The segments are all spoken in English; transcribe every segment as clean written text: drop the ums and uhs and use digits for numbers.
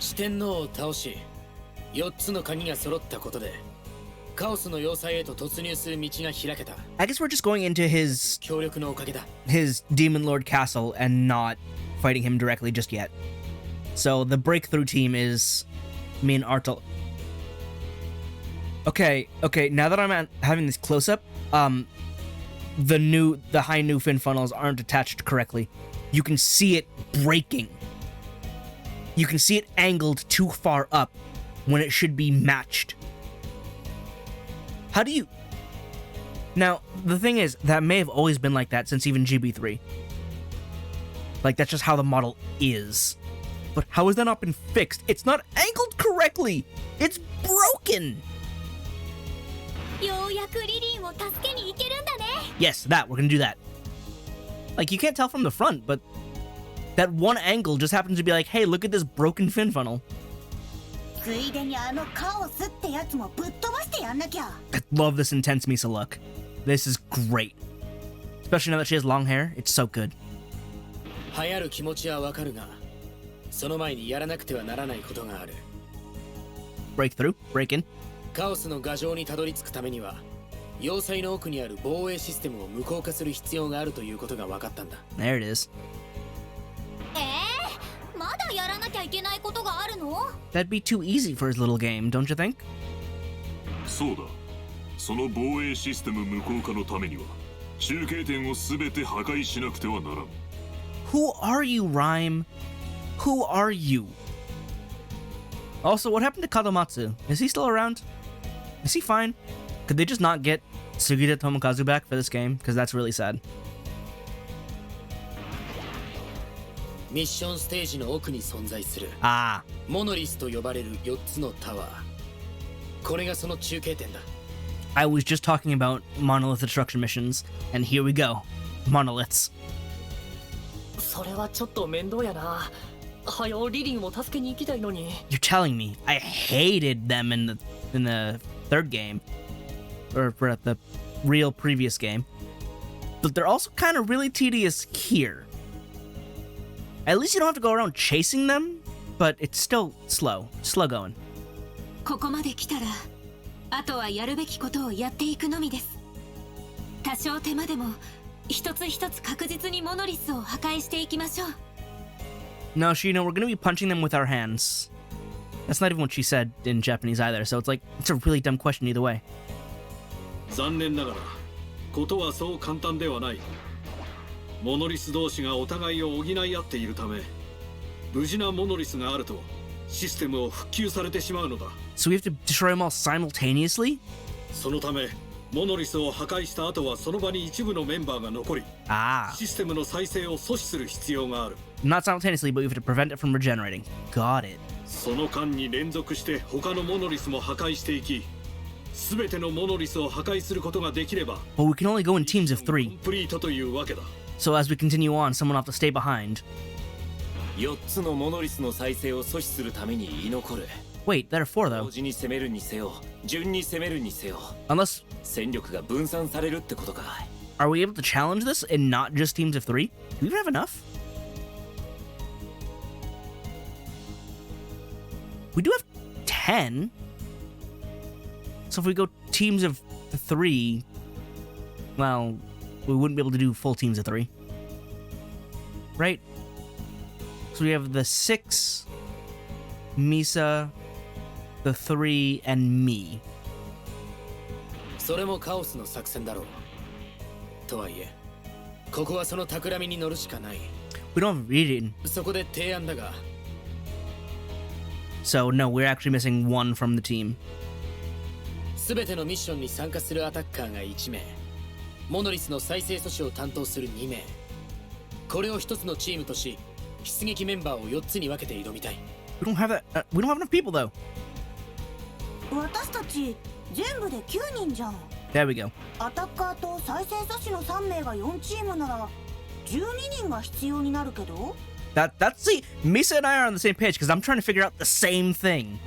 四天王を倒し、4つの鍵が揃ったことで、カオスの要塞へと突入する道が開けた。I guess we're just going into his 協力のおかげだ。 his Demon Lord castle and not fighting him directly just yet. So the breakthrough team is me and Artel. Okay, now that I'm having this close-up, the high new fin funnels aren't attached correctly. You can see it breaking. You can see it angled too far up when it should be matched. How do you... Now, the thing is, that may have always been like that since even GB3. Like, that's just how the model is. But how has that not been fixed? It's not angled correctly! It's broken! Yes, that. We're gonna do that. Like, you can't tell from the front, but that one angle just happens to be like, hey, look at this broken fin funnel. I love this intense Misa look. This is great. Especially now that she has long hair. It's so good. Breakthrough. Break in. カオスの牙城にたどり着くためには、要塞の奥にある防衛システムを無効化する必要があるということが分かったんだ。There it is. まだやらなきゃいけないことがあるの? That'd be too easy for his little game, don't you think? そうだ。その防衛システム無効化のためには、中継点をすべて破壊しなくてはならん。Who are you, Rhyme? Who are you? Also, what happened to Kadomatsu? Is he still around? Is he fine? Could they just not get Sugita Tomokazu back for this game? Because that's really sad. ミッションステージの奥に存在するモノリスと呼ばれる4つのタワー。これがその中継点だ。I was just talking about monolith destruction missions, and here we go. Monoliths. それはちょっと面倒やな。はよリリンを助けに行きたいのに。You're telling me I hated them in the third game, or at the real previous game, but they're also kind of really tedious here. At least you don't have to go around chasing them, but it's still slow going. ここまで来たら、あとはやるべきことをやっていくのみです。多少手間でも、一つ一つ確実にモノリスを破壊していきましょう。No, Shino, we're gonna be punching them with our hands. That's not even what she said in Japanese either, so it's like, it's a really dumb question either way. 残念ながら、ことはそう簡単ではない。モノリス同士がお互いを補い合っているため、無事なモノリスがあると、システムを復旧されてしまうのだ。So we have to destroy them all simultaneously? そのため、モノリスを破壊した後はその場に一部のメンバーが残り、システムの再生を阻止する必要がある。Not simultaneously, but we have to prevent it from regenerating. Got it. その間に連続して他のモノリスも破壊していき、すべてのモノリスを破壊することができれば、But we can only go in teams of 3. コンプリートというわけだ。So as we continue on, someone will have to stay behind. 4つのモノリスの再生を阻止するために居残る。Wait, there are 4 though. 同時に攻めるにせよ、順に攻めるにせよ。Unless... 戦力が分散されるってことか。Are we able to challenge this and not just teams of 3? Do we even have enough? We do have 10. So if we go teams of 3, well, we wouldn't be able to do full teams of 3. Right? So we have the 6, Misa, the 3, and me. それもカオスの作戦だろう。とはいえ、ここはその企みに乗るしかない。We don't have reading. そこで提案だが。So no, we're actually missing 1 from the team. すべてのミッションに参加するアタッカーが1名、モノリスの再生阻止を担当する2名。これを一つのチームとし、出撃メンバーを4つに分けて挑みたい。We don't have that. We don't have enough people though. 私たち全部で9人じゃん。There we go. アタッカーと再生阻止の3名が4チームなら12人が必要になるけど。That's see, Misa and I are on the same page because I'm trying to figure out the same thing.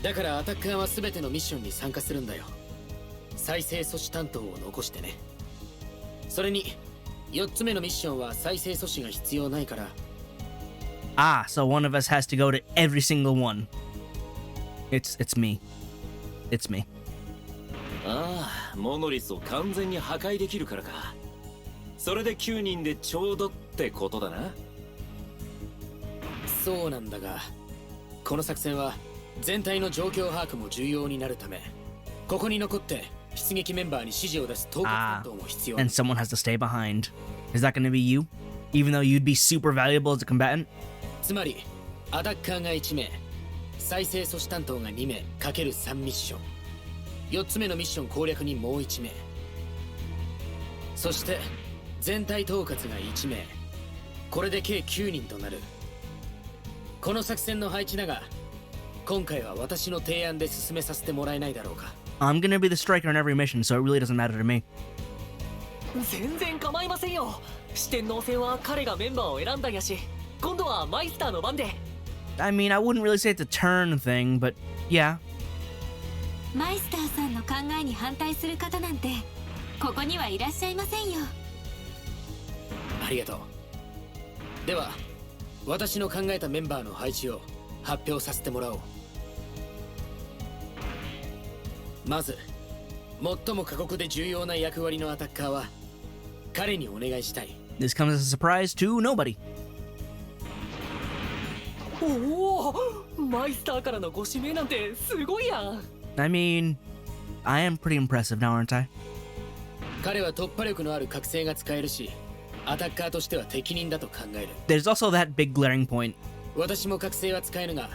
だからアタッカーは全てのミッションに参加するんだよ。再生阻止担当を残してね。それに4つ目のミッションは再生阻止が必要ないから、Ah, so one of us has to go to every single one. It's me. It's me. ああ、モノリスを完全に破壊できるからか。それで9人でちょうどってことだな。そうなんだが、この作戦は全体の状況把握も重要になるため、ここに残って出撃メンバーに指示を出す統括担当も必要。And someone has to stay behind. Is that going to be you? Even though you'd be super valuable as a combatant? つまりアタッカーが1名、再生阻止担当が2名かける3ミッション、4つ目のミッション攻略にもう1名、そして全体統括が1名、これで計9人となる。この作戦の配置だが、今回は私の提案で進めさせてもらえないだろうか。I'm gonna be the striker in every mission, so it really doesn't matter to me. 全然構いませんよ。四天王戦は彼がメンバーを選んだんやし、今度はマイスターの番で。I mean, I wouldn't really say it's a turn thing, but yeah. マイスターさんの考えに反対する方なんてここにはいらっしゃいませんよ。ありがとう。では私の考えたメンバーの配置を発表させてもらおう。まず最も過酷で重要な役割のアタッカーは彼にお願いしたい。 This comes as a surprise to nobody. おお、マイスターからのご指名なんてすごいやん。I mean, I am pretty impressive now, aren't I? 彼は突破力のある覚醒が使えるし、アタッカーとしては適任だと考える。 There's also that big glaring point. 私も覚醒は使えるが、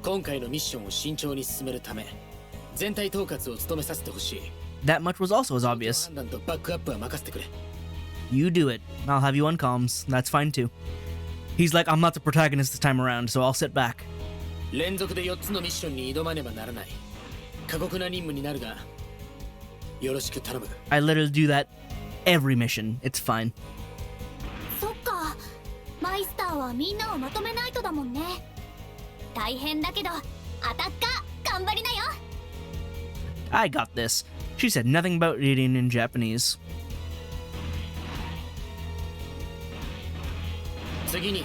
今回のミッションを慎重に進めるため全体統括を務めさせてほしい。 That much was also as obvious. 判断とバックアップは任せてくれ。 You do it. I'll have you on comms. That's fine too. He's like, I'm not the protagonist this time around, so I'll sit back. 連続で4つのミッションに挑まねばならない過酷な任務になるが、よろしく頼む。 I literally do that every mission. It's fine. そっか、マイスターはみんなをまとめないとだもんね。大変だけどアタッカー頑張りなよ。 I got this. She said nothing about reading in Japanese. 次に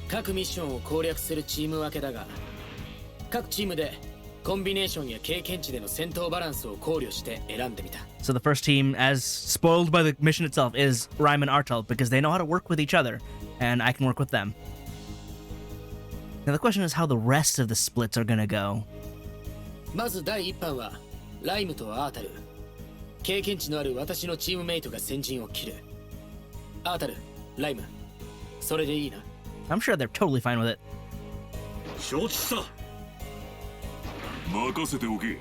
各ミッションを攻略するチーム分けだが、各チームでコンビネーションや経験値での戦闘バランスを考慮して選んでみた。 So the first team, as spoiled by the mission itself, is Rhyme and Artel because they know how to work with each other, and I can work with them. Now the question is how the rest of the splits are gonna go. まず第1班はライムとアータル。経験値のある私のチームメイトが先陣を切る。アータル、ライム、それでいいな。 I'm sure they're totally fine with it. 承知した。任せておけ。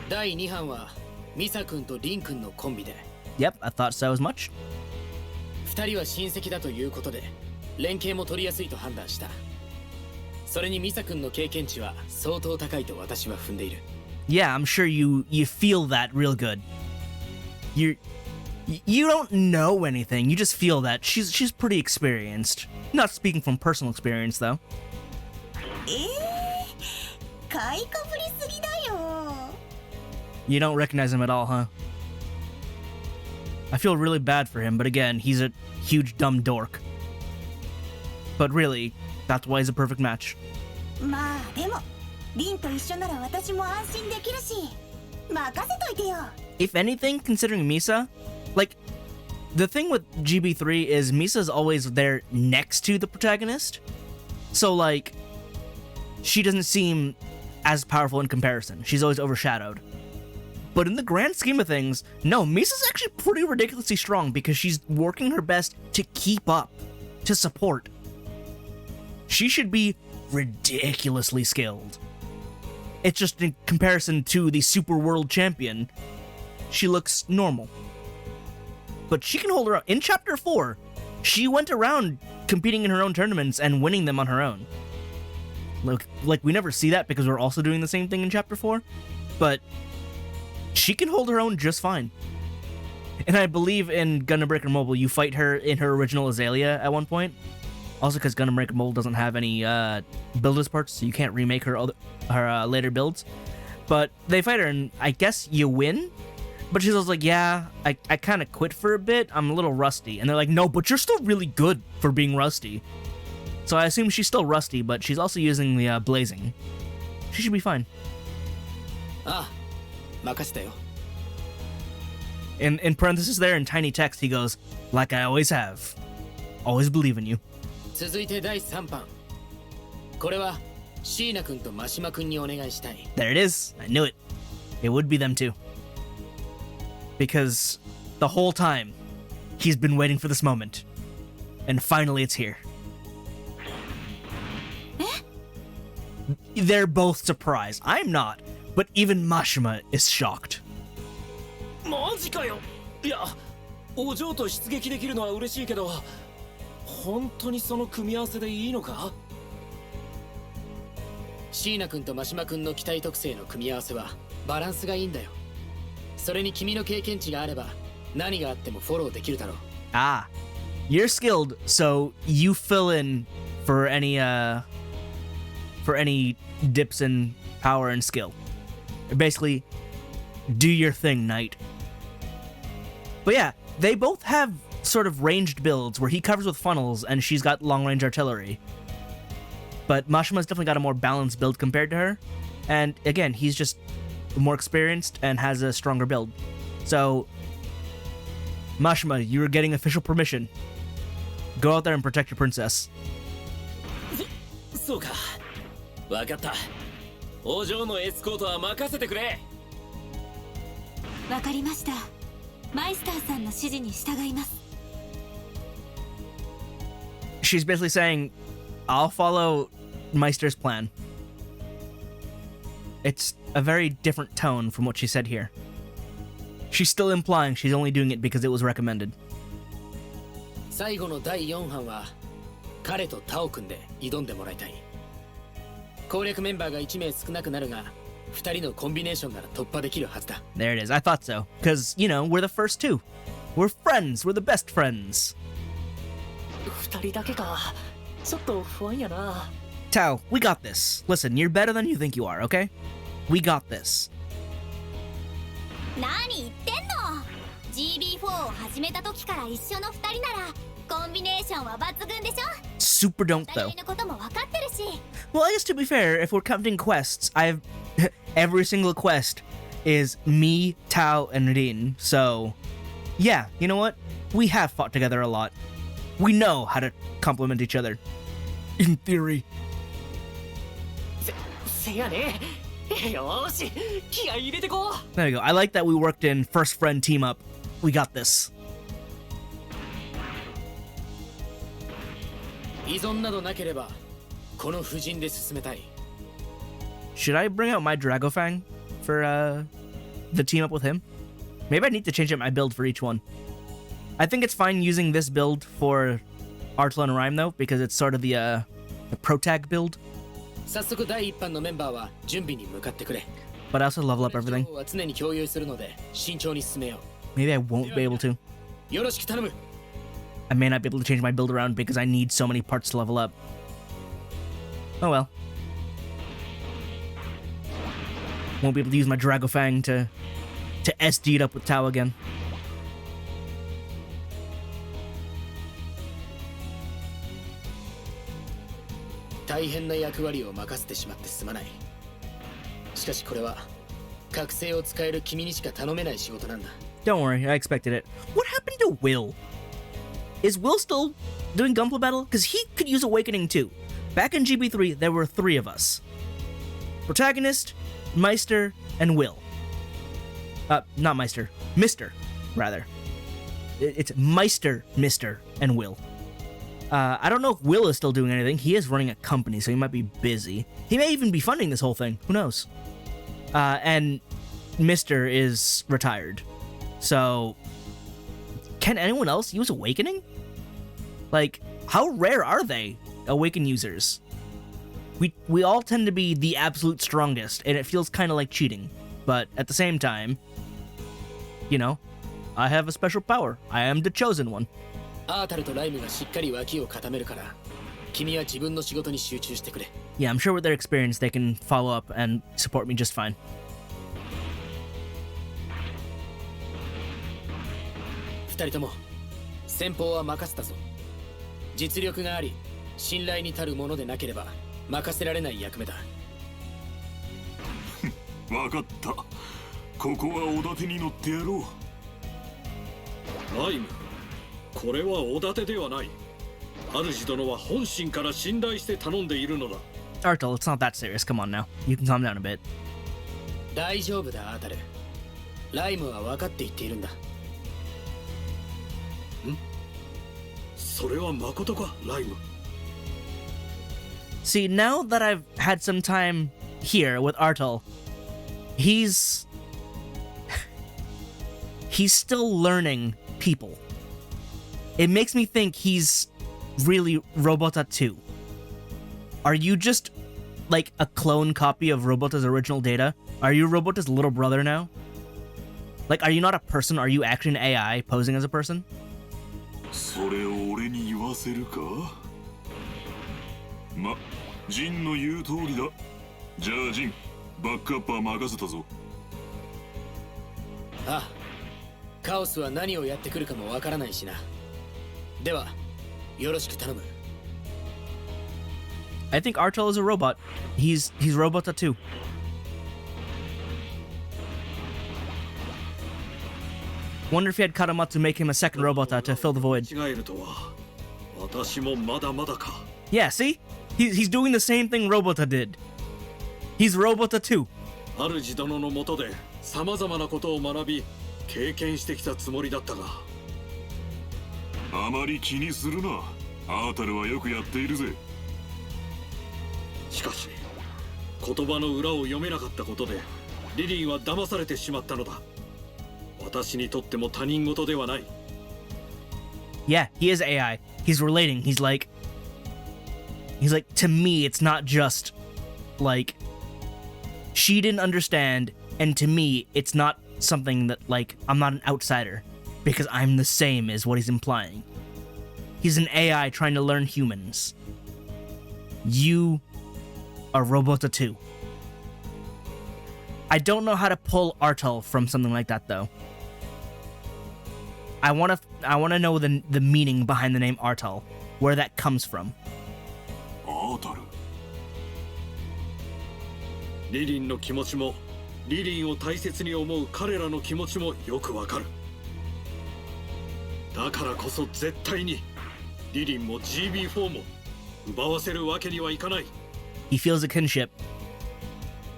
第2班はミサ君とリン君のコンビで、 Yep, I thought so as much. 2人は親戚だということで連携も取りやすいと判断した。それにミサ君の経験値は相当高いと私は踏んでいる。 Yeah, I'm sure you feel that real good. You don't know anything. You just feel that she's pretty experienced. Not speaking from personal experience though. 買いかぶりすぎだよ。 You don't recognize him at all, huh? I feel really bad for him, but again, he's a huge dumb dork. But really, that's why he's a perfect match. まあでもリンと一緒なら私も安心できるし、任せといてよ。 If anything, considering Misa, like, the thing with GB3 is Misa's always there next to the protagonist. So, like, she doesn't seem as powerful in comparison. She's always overshadowed. But in the grand scheme of things, no, Misa's actually pretty ridiculously strong because she's working her best to keep up, to support. She should be ridiculously skilled. It's just in comparison to the Super World Champion, she looks normal. But she can hold her own. In Chapter 4, she went around competing in her own tournaments and winning them on her own. Like we never see that because we're also doing the same thing in Chapter 4, but she can hold her own just fine. And I believe in Gundam Breaker Mobile, you fight her in her original Azalea at one point. Also because Gundam Breaker Mobile doesn't have any builders parts, so you can't remake her later builds. But they fight her and I guess you win. But she's also like, yeah, I kind of quit for a bit. I'm a little rusty. And they're like, no, but you're still really good for being rusty. So I assume she's still rusty, but she's also using the blazing. She should be fine. ああ任せたよ In parentheses there in tiny text, he goes, "Like I always have. Always believe in you." 続いて第3版これは椎名君と真島君にお願いしたい There it is. I knew it. It would be them too. Because the whole time, he's been waiting for this moment. And finally it's here. They're both surprised. I'm not. But even Mashima is shocked. マジかよ。いや、お嬢と出撃できるのは嬉しいけど、本当にその組み合わせでいいのか？椎名君と真島君の機体特性の組み合わせはバランスがいいんだよそれに君の経験値があれば何があってもフォローできるだろう Ah. You're skilled, so you fill in for any dips in power and skill. Basically, do your thing, knight. But yeah, they both have sort of ranged builds where he covers with funnels and she's got long-range artillery. But Mashima's definitely got a more balanced build compared to her. And again, he's just more experienced and has a stronger build. So, Mashima, you're getting official permission. Go out there and protect your princess. そうか。わかった。お嬢のエスコートは任せてくれ。わかりましたマイスターさんの指示に従います She's basically saying, I'll follow Meister's plan. It's a very different tone from what she said here. She's still implying she's only doing it because it was recommended. 最後の第4班は彼とタオ君で挑んでもらいたい攻略メンバーが1名少なくなるが2人のコンビネーションなら突破できるはずだ There it is. I thought so. Because, you know, we're the first two. We're friends. We're the best friends. 2人だけかちょっと不安やな Tao, we got this. Listen, you're better than you think you are, okay? We got this. 何言ってんの GB4 を始めた時から一緒の2人ならコンビネーションは抜群でしょ Super don't, お though. 互いのことも分かってるし Well, I guess to be fair, if we're counting quests, I've... every single quest is me, Tao, and Rin. So, yeah, you know what? We have fought together a lot. We know how to complement each other. In theory. せやねよーし気合い入れてこう There we go. I like that we worked in first friend team up. We got this. 依存などなければこの布陣で進めたい Should I bring out my Dragofang for the team up with him? Maybe I need to change up my build for each one. I think it's fine using this build for Artlo and Rhyme though, because it's sort of the protag build. 早速第1班のメンバーは準備に向かってくれ But I also level up everything. 情報は常に共有するので慎重に進めよ Maybe I won't be able to. うよろしく頼む I may not be able to change my build around because I need so many parts to level up. Oh well. Won't be able to use my Dragofang to SD it up with Tao again. 大変な役割を任せてしまってすまないしかしこれは覚醒を使える君にしか頼めない仕事なんだ Don't worry, I expected it. What happened to Will? Is Will still doing Gunpla battle? Because he could use Awakening too. Back in GB3, there were 3 of us. Protagonist, Meister, and Will. Not Meister. Mister, rather. It's Meister, Mister, and Will. I don't know if Will is still doing anything. He is running a company, so he might be busy. He may even be funding this whole thing. Who knows? And Mister is retired. So, can anyone else use Awakening? Like, how rare are they, Awaken users? We all tend to be the absolute strongest, and it feels kind of like cheating. But at the same time, you know, I have a special power. I am the chosen one. アータルとライムがしっかり脇を固めるから君は自分の仕事に集中してくれ Yeah, I'm sure with their experience, they can follow up and support me just fine. 2人とも先方は任せたぞ実力があり信頼に足るものでなければ任せられない役目だ。わかった。ここはおだてに乗ってやろう。ライム、これはおだてではない。主殿は本心から信頼して頼んでいるのだ。 Artel, it's not that serious. Come on now. You can calm down a bit. 大丈夫だアータル。ライムは分かって言っているんだ。それは誠か、ライム。 See, now that I've had some time here with Artel, he's still learning people. It makes me think he's really Robota 2. Are you just like a clone copy of Robota's original data? Are you Robota's little brother now? Like, are you not a person? Are you actually an AI posing as a person? それを俺に言わせるか。ま、ジンの言う通りだ。じゃあジン、バックアップは任せたぞ。ああ、カオスは何をやってくるかもわからないしな。では、よろしく頼む。I think Artel is a robot. He's Robota 2. Wonder if he had Karamatsu make him a second Robota to fill the void. 違えるとは、私もまだまだか。 Yeah, see? He's doing the same thing Robota did. He's Robota 2. 主殿の下で様々なことを学び、経験してきたつもりだったが。あまり気にするな。アータルはよくやっているぜ。しかし、言葉の裏を読めなかったことで、リリンは騙されてしまったのだ。私にとっても他人事ではない。Yeah, he is AI. He's relating. He's like, to me, it's not just, like, she didn't understand, and to me, it's not something that, like, I'm not an outsider, because I'm the same, is what he's implying. He's an AI trying to learn humans. You are Robota 2. I don't know how to pull Artel from something like that, though. I want to know the meaning behind the name Artel, where that comes from. アータル。リリンの気持ちも、リリンを大切に思う彼らの気持ちもよくわかる。だからこそ絶対にリリンも GB4 も奪わせるわけにはいかない。 He feels a kinship.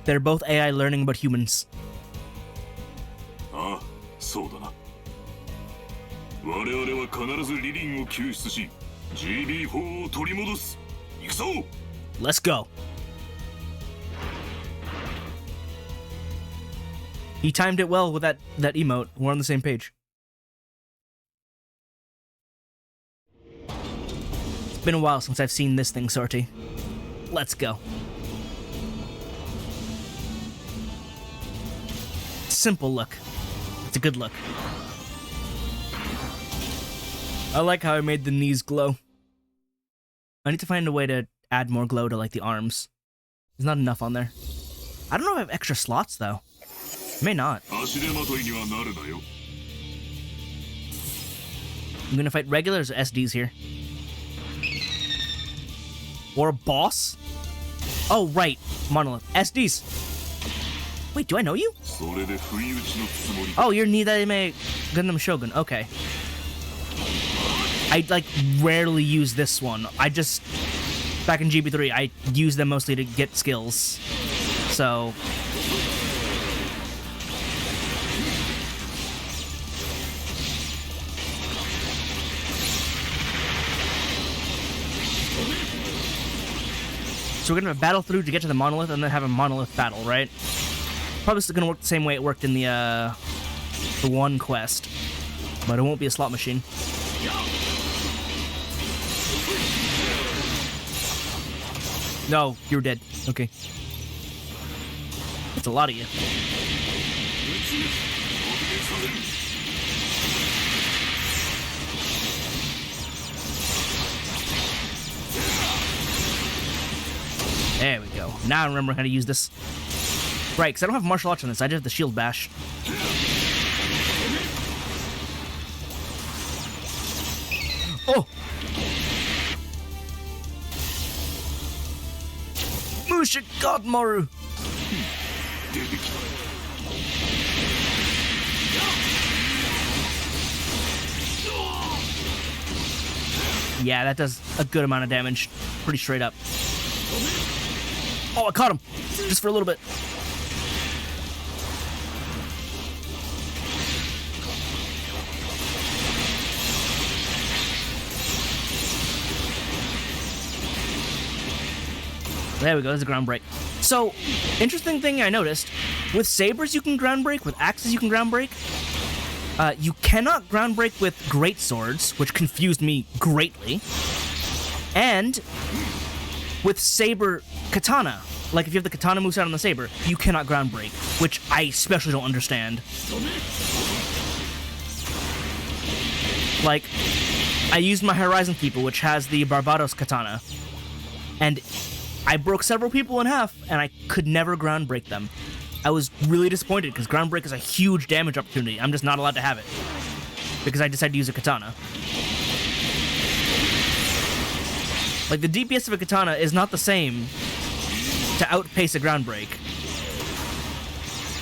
They're both AI learning but humans. ああ、そうだな。我々は必ずリリンを救出し、GB4 を取り戻す。行くぞ。 Let's go. He timed it well with that emote. We're on the same page. It's been a while since I've seen this thing, Sorty. Let's go. Simple look. It's a good look. I like how I made the knees glow. I need to find a way to add more glow to, like, the arms. There's not enough on there. I don't know if I have extra slots, though. May not. 足手まといにはなるなよ。 I'm gonna fight regulars or SDs here. Or a boss? Oh, right. Monolith. SDs. Wait, do I know you? それで不意打ちのつもり。 Oh, you're Nidaime Gundam Shogun. Okay. I, like, rarely use this one. I just... Back in GB3, I use them mostly to get skills. So... So we're gonna battle through to get to the monolith and then have a monolith battle, right? Probably still gonna work the same way it worked in the one quest. But it won't be a slot machine. No, you're dead. Okay. That's a lot of you. There we go. Now I remember how to use this. Right, because I don't have martial arts on this. I just have the shield bash. Oh! Musha Godmaru! 出てきた Yeah, that does a good amount of damage. Pretty straight up. Oh, I caught him! Just for a little bit. There we go, there's a ground break. So, interesting thing I noticed, with sabers you can ground break, with axes you can ground break. You cannot ground break with great swords, which confused me greatly. And with saber katana, like if you have the katana moveset on the saber, you cannot ground break, which I especially don't understand. Like, I used my Horizon Keeper, which has the Barbados katana, and I broke several people in half, and I could never ground break them. I was really disappointed, because ground break is a huge damage opportunity. I'm just not allowed to have it, because I decided to use a katana. Like, the DPS of a katana is not the same to outpace a ground break.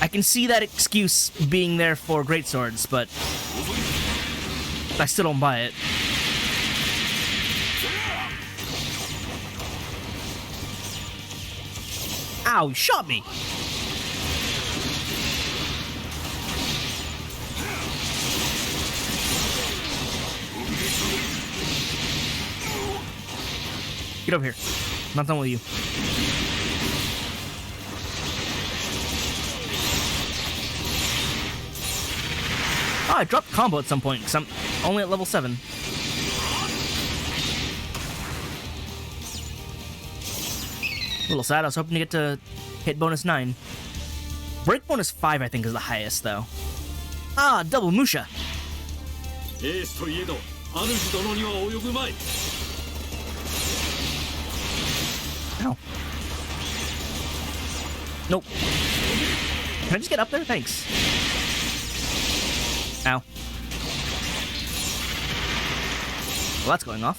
I can see that excuse being there for greatswords, but I still don't buy it. Ow, you shot me! Get over here. I'm not done with you. Oh, I dropped combo at some point, because I'm only at level 7. A little sad, I was hoping to get to hit bonus 9. Break bonus 5, I think, is the highest, though. Ah, double Musha! Ow. Nope. Can I just get up there? Thanks. Ow. Well, that's going off.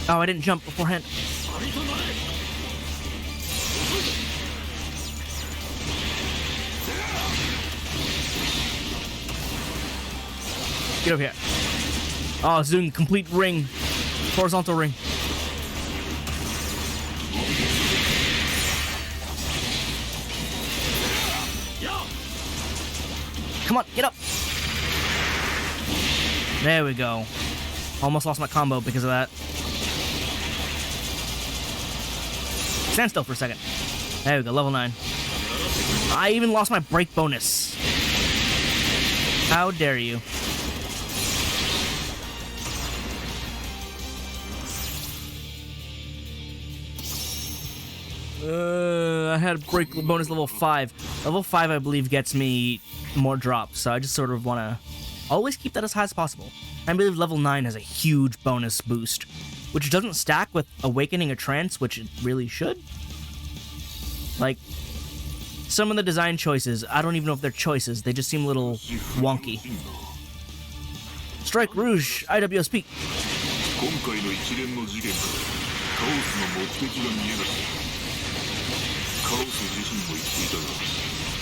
Oh, I didn't jump beforehand. Get over here. Oh, it's doing complete ring. Horizontal ring. Come on, get up. There we go. Almost lost my combo because of that. Stand still for a second. There we go, level 9. I even lost my break bonus. How dare you? I had break bonus level 5. Level 5, I believe, gets me more drops, so I just sort of want to always keep that as high as possible. I believe level 9 has a huge bonus boost, which doesn't stack with Awakening a Trance, which it really should. Like, some of the design choices, I don't even know if they're choices, they just seem a little wonky. Strike Rouge, IWSP. 今回の一連の事件からカオスの目的が見えない。カオス自身も言っていたが、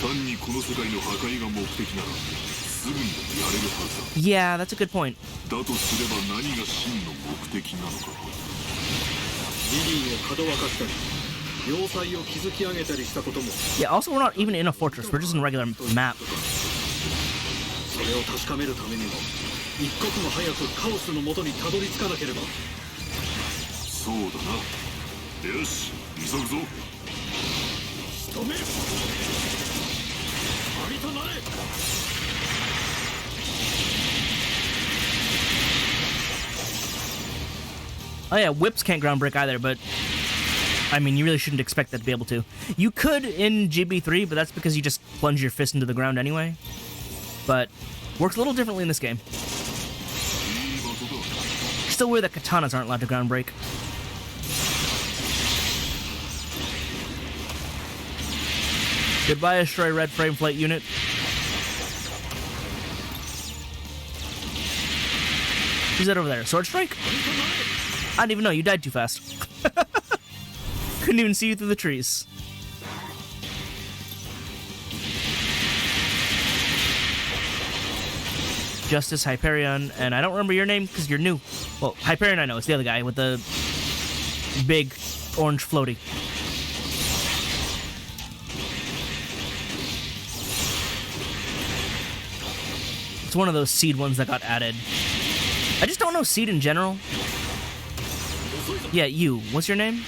単にこの世界の破壊が目的ならすぐにでもやれるはずだ。Yeah, that's a good point. だとすれば何が真の目的なのか。リリーをかどわかしたり、要塞を築き上げたりしたことも。Yeah, also we're not even in a fortress, we're just in a regular map. それを確かめるためにも、一刻も早くカオスの元にたどり着かなければ。そうだな。よし、急ぐぞ。仕留める。ありとなれ。Oh yeah, whips can't ground break either, but I mean, you really shouldn't expect that to be able to. You could in GB3, but that's because you just plunge your fist into the ground anyway. But works a little differently in this game. Still weird that katanas aren't allowed to ground break. Goodbye, Astray Red Frame Flight Unit. Who's that over there? Sword Strike? I didn't even know. You died too fast. Couldn't even see you through the trees. Justice, Hyperion, and I don't remember your name because you're new. Well, Hyperion I know. It's the other guy with the big orange floaty. It's one of those seed ones that got added. I just don't know seed in general. Yeah, you. What's your name?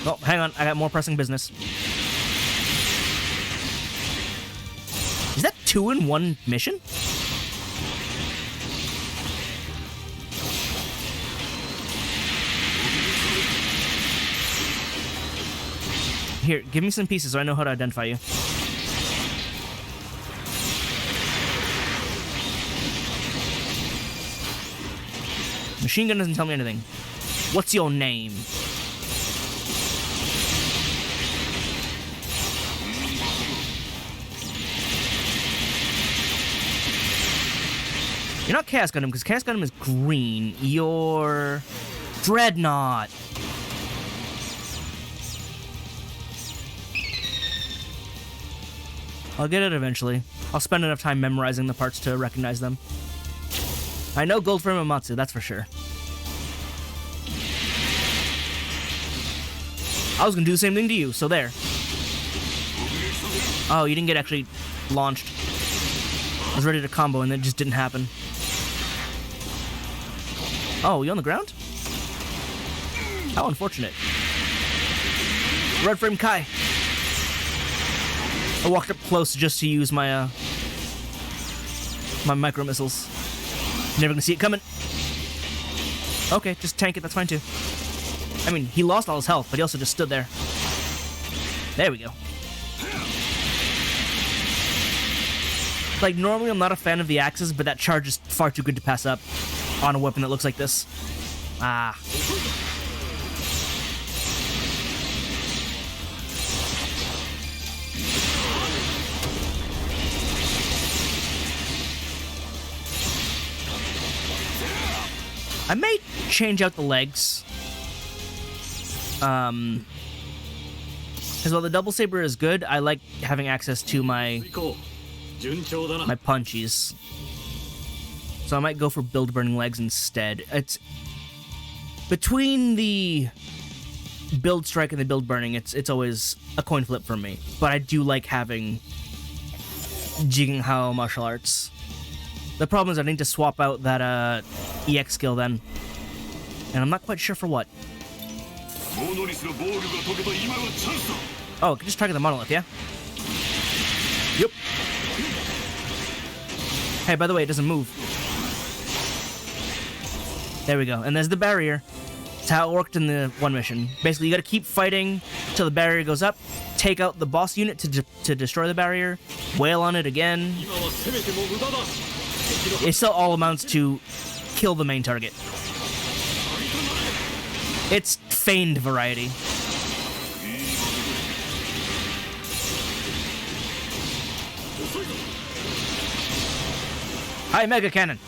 Oh, hang on. I got more pressing business. Is that 2 in 1 mission? Here, give me some pieces so I know how to identify you. Machine gun doesn't tell me anything. What's your name? You're not Chaos Gundam, because Chaos Gundam is green. You're Dreadnought. I'll get it eventually. I'll spend enough time memorizing the parts to recognize them. I know Goldframe and Matsu, that's for sure. I was gonna do the same thing to you, so there. Oh, you didn't get actually launched. I was ready to combo and it just didn't happen. Oh, you on the ground? How unfortunate. Red Frame Kai. I walked up close just to use my my micro missiles. Never gonna see it coming. Okay, just tank it, that's fine too. I mean, he lost all his health, but he also just stood there. There we go. Like, normally I'm not a fan of the axes, but that charge is far too good to pass up on a weapon that looks like this. Ah. I may change out the legs. Because while the double saber is good, I like having access to my punchies. So I might go for build burning legs instead. It's between the build strike and the build burning, it's always a coin flip for me. But I do like having Jigenhao martial arts. The problem is I need to swap out that EX skill then. And I'm not quite sure for what. Oh, just target the monolith, yeah? Yep. Hey, by the way, it doesn't move. There we go. And there's the barrier. That's how it worked in the one mission. Basically, you gotta keep fighting till the barrier goes up, take out the boss unit to destroy the barrier, wail on it again. It still all amounts to kill the main target. It's feigned variety. Hi, Mega Cannon.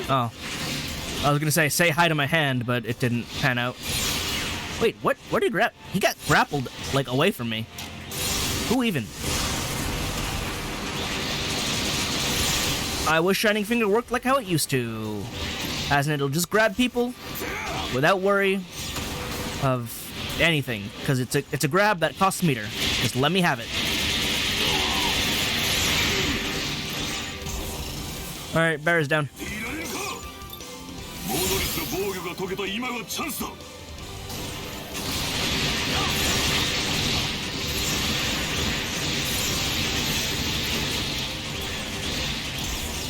Oh. I was gonna say hi to my hand, but it didn't pan out. Wait, what? Where did he grab? He got grappled, like, away from me. Who even? I wish Shining Finger worked like how it used to. As in, it'll just grab people without worry of anything, because it's a grab that costs meter. Just let me have it. All right, Barra's down.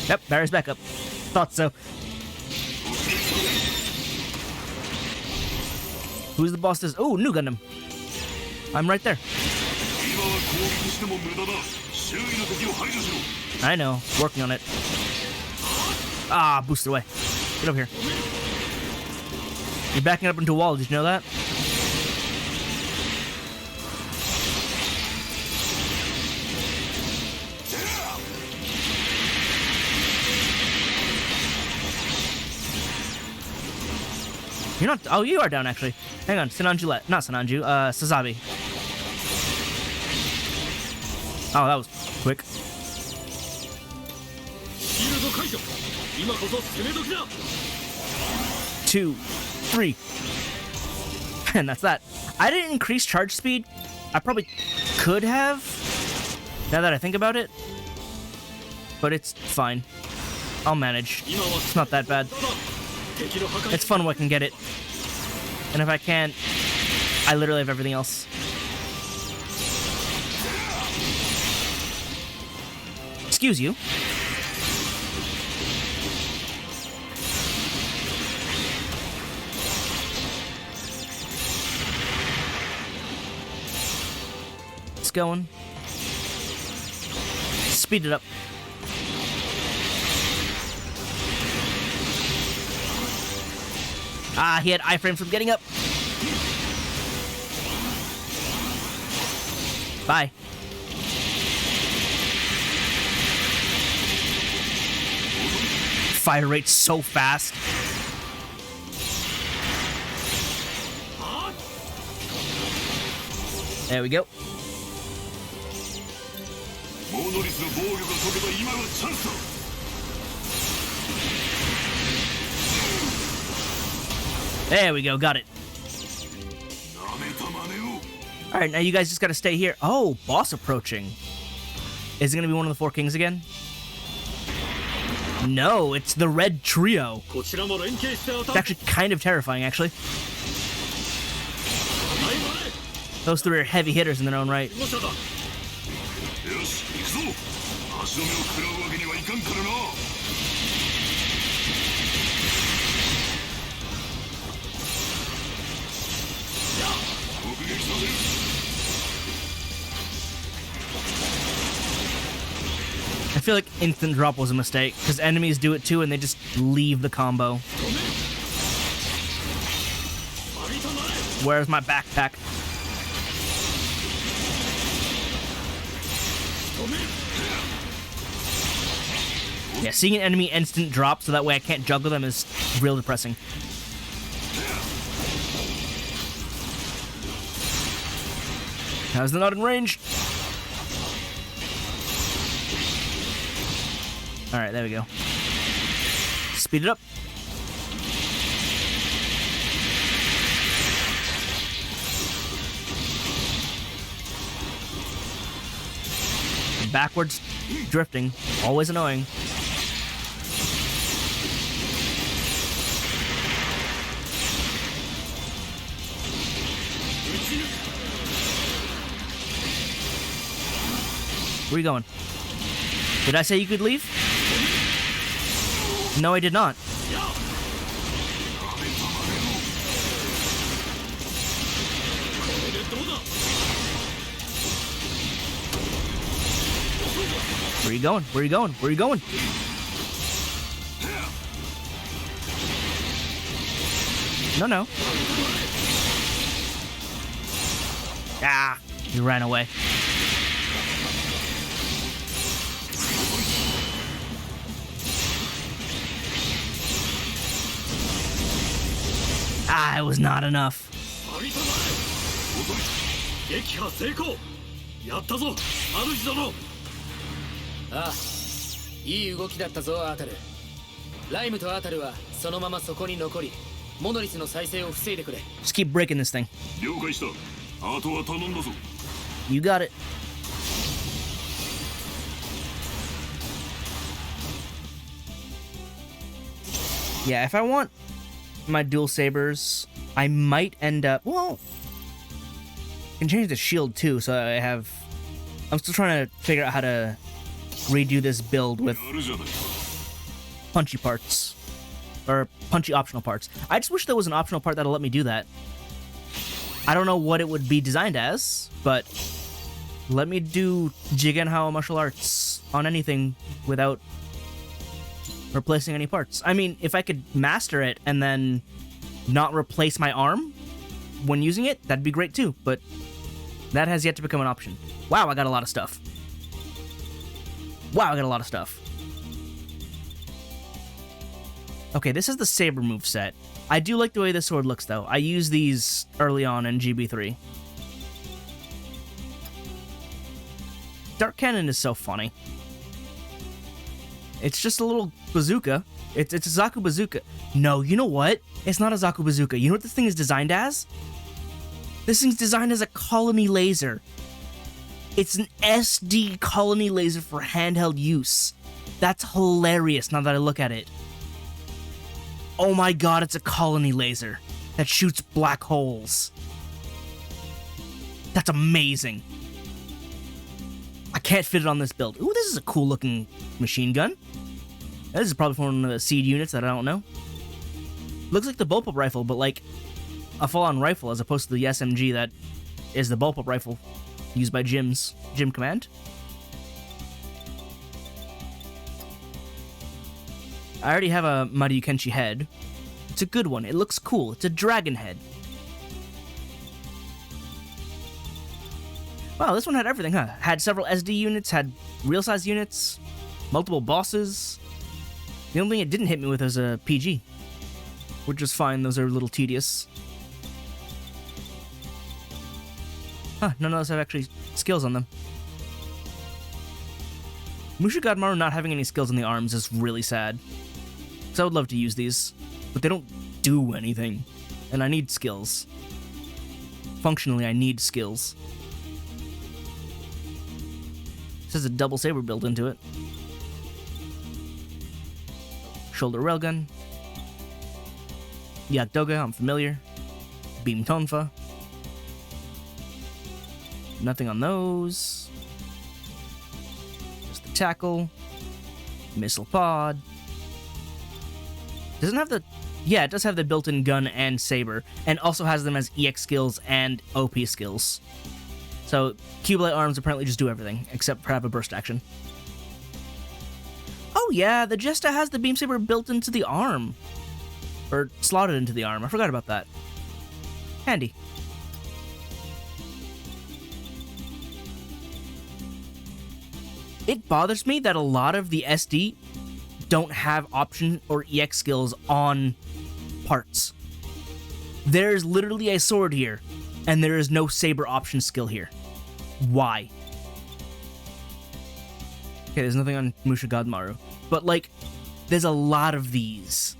Yep, Barra's back up. Thought so. Who's the boss? Oh, new Gundam. I'm right there. I know, working on it. Ah, boosted away. Get over here. You're backing up into a wall, did you know that? You're not. Oh, you are down actually. Hang on, Sinanju, not Sinanju. Sazabi. Oh, that was quick. 2, 3, and that's that. I didn't increase charge speed. I probably could have, now that I think about it, but it's fine. I'll manage. It's not that bad. It's fun when I can get it, and if I can't, I literally have everything else. Excuse you. It's going. Speed it up. Ah, he had iframes from getting up. Bye. Fire rate so fast. There we go. There we go, got it. Alright, now you guys just gotta stay here. Oh, boss approaching. Is it gonna be one of the 4 kings again? No, it's the red trio. It's actually kind of terrifying, actually. Those 3 are heavy hitters in their own right. I feel like instant drop was a mistake, because enemies do it too and they just leave the combo. Where's my backpack? Yeah, seeing an enemy instant drop so that way I can't juggle them is real depressing. How's the not in range? Alright, there we go. Speed it up. Backwards drifting, always annoying. Where are you going? Did I say you could leave? No, I did not. Where are you going? Where are you going? Where are you going? No, no. Ah, you ran away. Ah, it was not enough. Ah, いい動きだったぞ、アータル。ライムとアータルはそのままそこに残り、モノリスの再生を防いでくれ。Just keep breaking this thing. 了解した。あとは頼んだぞ。You got it. Yeah, if I want my dual sabers, I might end up, well, I can change the shield too, so I have, I'm still trying to figure out how to redo this build with punchy parts, or punchy optional parts. I just wish there was an optional part that'll let me do that. I don't know what it would be designed as, but let me do Jigenhao martial arts on anything without replacing any parts. I mean, if I could master it and then not replace my arm when using it, that'd be great too, but that has yet to become an option. Wow, I got a lot of stuff. Wow, I got a lot of stuff. Okay, this is the Saber moveset. I do like the way this sword looks, though. I use these early on in GB3. Dark Cannon is so funny. It's just a little bazooka. It's a Zaku bazooka. No, you know what? It's not a Zaku bazooka. You know what this thing is designed as? This thing's designed as a colony laser. It's an SD colony laser for handheld use. That's hilarious now that I look at it. Oh my god, it's a colony laser that shoots black holes. That's amazing. I can't fit it on this build. Ooh, this is a cool looking machine gun. This is probably from one of the seed units that I don't know. Looks like the bullpup rifle, but like a full-on rifle as opposed to the SMG that is the bullpup rifle used by Jim Command. I already have a Maryu Kenshi head. It's a good one. It looks cool. It's a dragon head. Wow, this one had everything, huh? Had several SD units, had real-size units, multiple bosses. The only thing it didn't hit me with was a PG, which is fine. Those are a little tedious. Huh, none of those have actually skills on them. Musha Godmaru not having any skills on the arms is really sad. Because I would love to use these, but they don't do anything. And I need skills. Functionally, I need skills. This has a double saber built into it. Shoulder railgun. Yakdoga, I'm familiar. Beam Tonfa. Nothing on those. Just the tackle. Missile pod. Doesn't have the... Yeah, it does have the built-in gun and saber, and also has them as EX skills and OP skills. So, Cube-Light arms apparently just do everything, except for have a burst action. Oh yeah, the Jesta has the beam saber built into the arm. Or slotted into the arm, I forgot about that. Handy. It bothers me that a lot of the SD don't have option or EX skills on parts. There's literally a sword here, and there is no saber option skill here. Why? Okay, there's nothing on Musha Godmaru. But, like, there's a lot of these.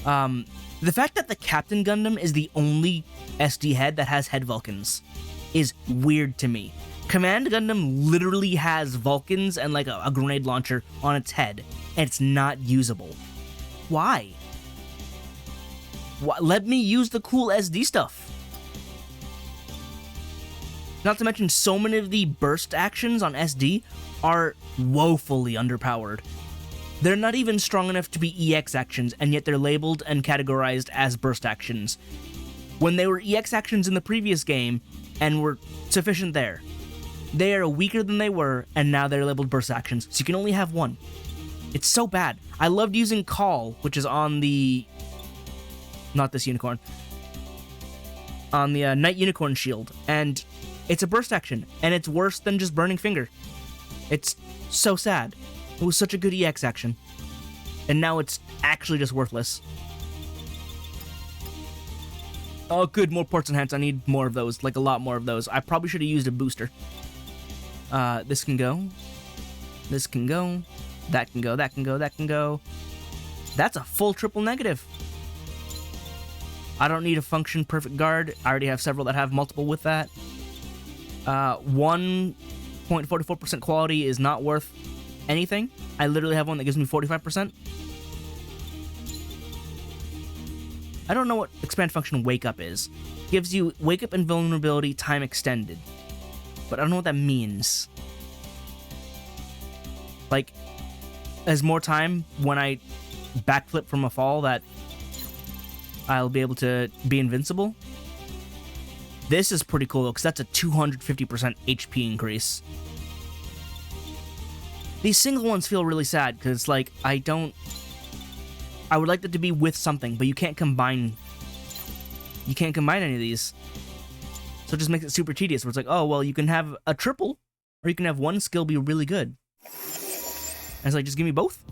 The fact that the Captain Gundam is the only SD head that has head Vulcans is weird to me. Command Gundam literally has Vulcans and, like, a grenade launcher on its head, and it's not usable. Why? Let me use the cool SD stuff. Not to mention, so many of the burst actions on SD are woefully underpowered. They're not even strong enough to be EX actions, and yet they're labeled and categorized as burst actions. When they were EX actions in the previous game, and were sufficient there, they are weaker than they were, and now they're labeled burst actions, so you can only have one. It's so bad. I loved using Call, which is on the... Not this unicorn. On the Night Unicorn shield, and it's a burst action, and it's worse than just Burning Finger. It's so sad. It was such a good EX action. And now it's actually just worthless. Oh, good, more ports and hands. I need more of those, like a lot more of those. I probably should have used a booster. This can go. This can go. That can go, that can go, that can go. That's a full triple negative. I don't need a function perfect guard. I already have several that have multiple with that. 1.44% quality is not worth anything. I literally have one that gives me 45%. I don't know what expand function wake up is. Gives you wake up and vulnerability time extended. But I don't know what that means. Like, as more time when I backflip from a fall that I'll be able to be invincible. This is pretty cool though, because that's a 250% HP increase. These single ones feel really sad, because like, I would like that to be with something, but you can't combine any of these. So it just makes it super tedious, where it's like, oh, well, you can have a triple, or you can have one skill be really good. And it's like, just give me both.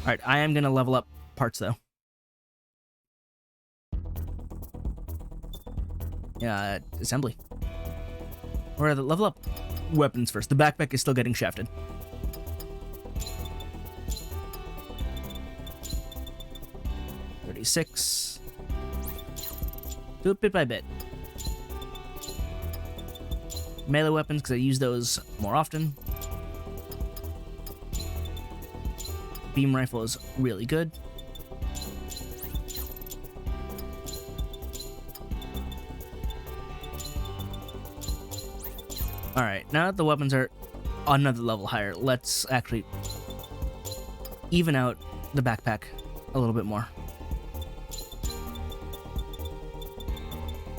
Alright, I am gonna level up parts, though. Yeah, assembly. Or rather, level up weapons first. The backpack is still getting shafted. $36. Do it bit by bit. Melee weapons, because I use those more often. Beam rifle is really good. Alright, now that the weapons are another level higher, let's actually even out the backpack a little bit more.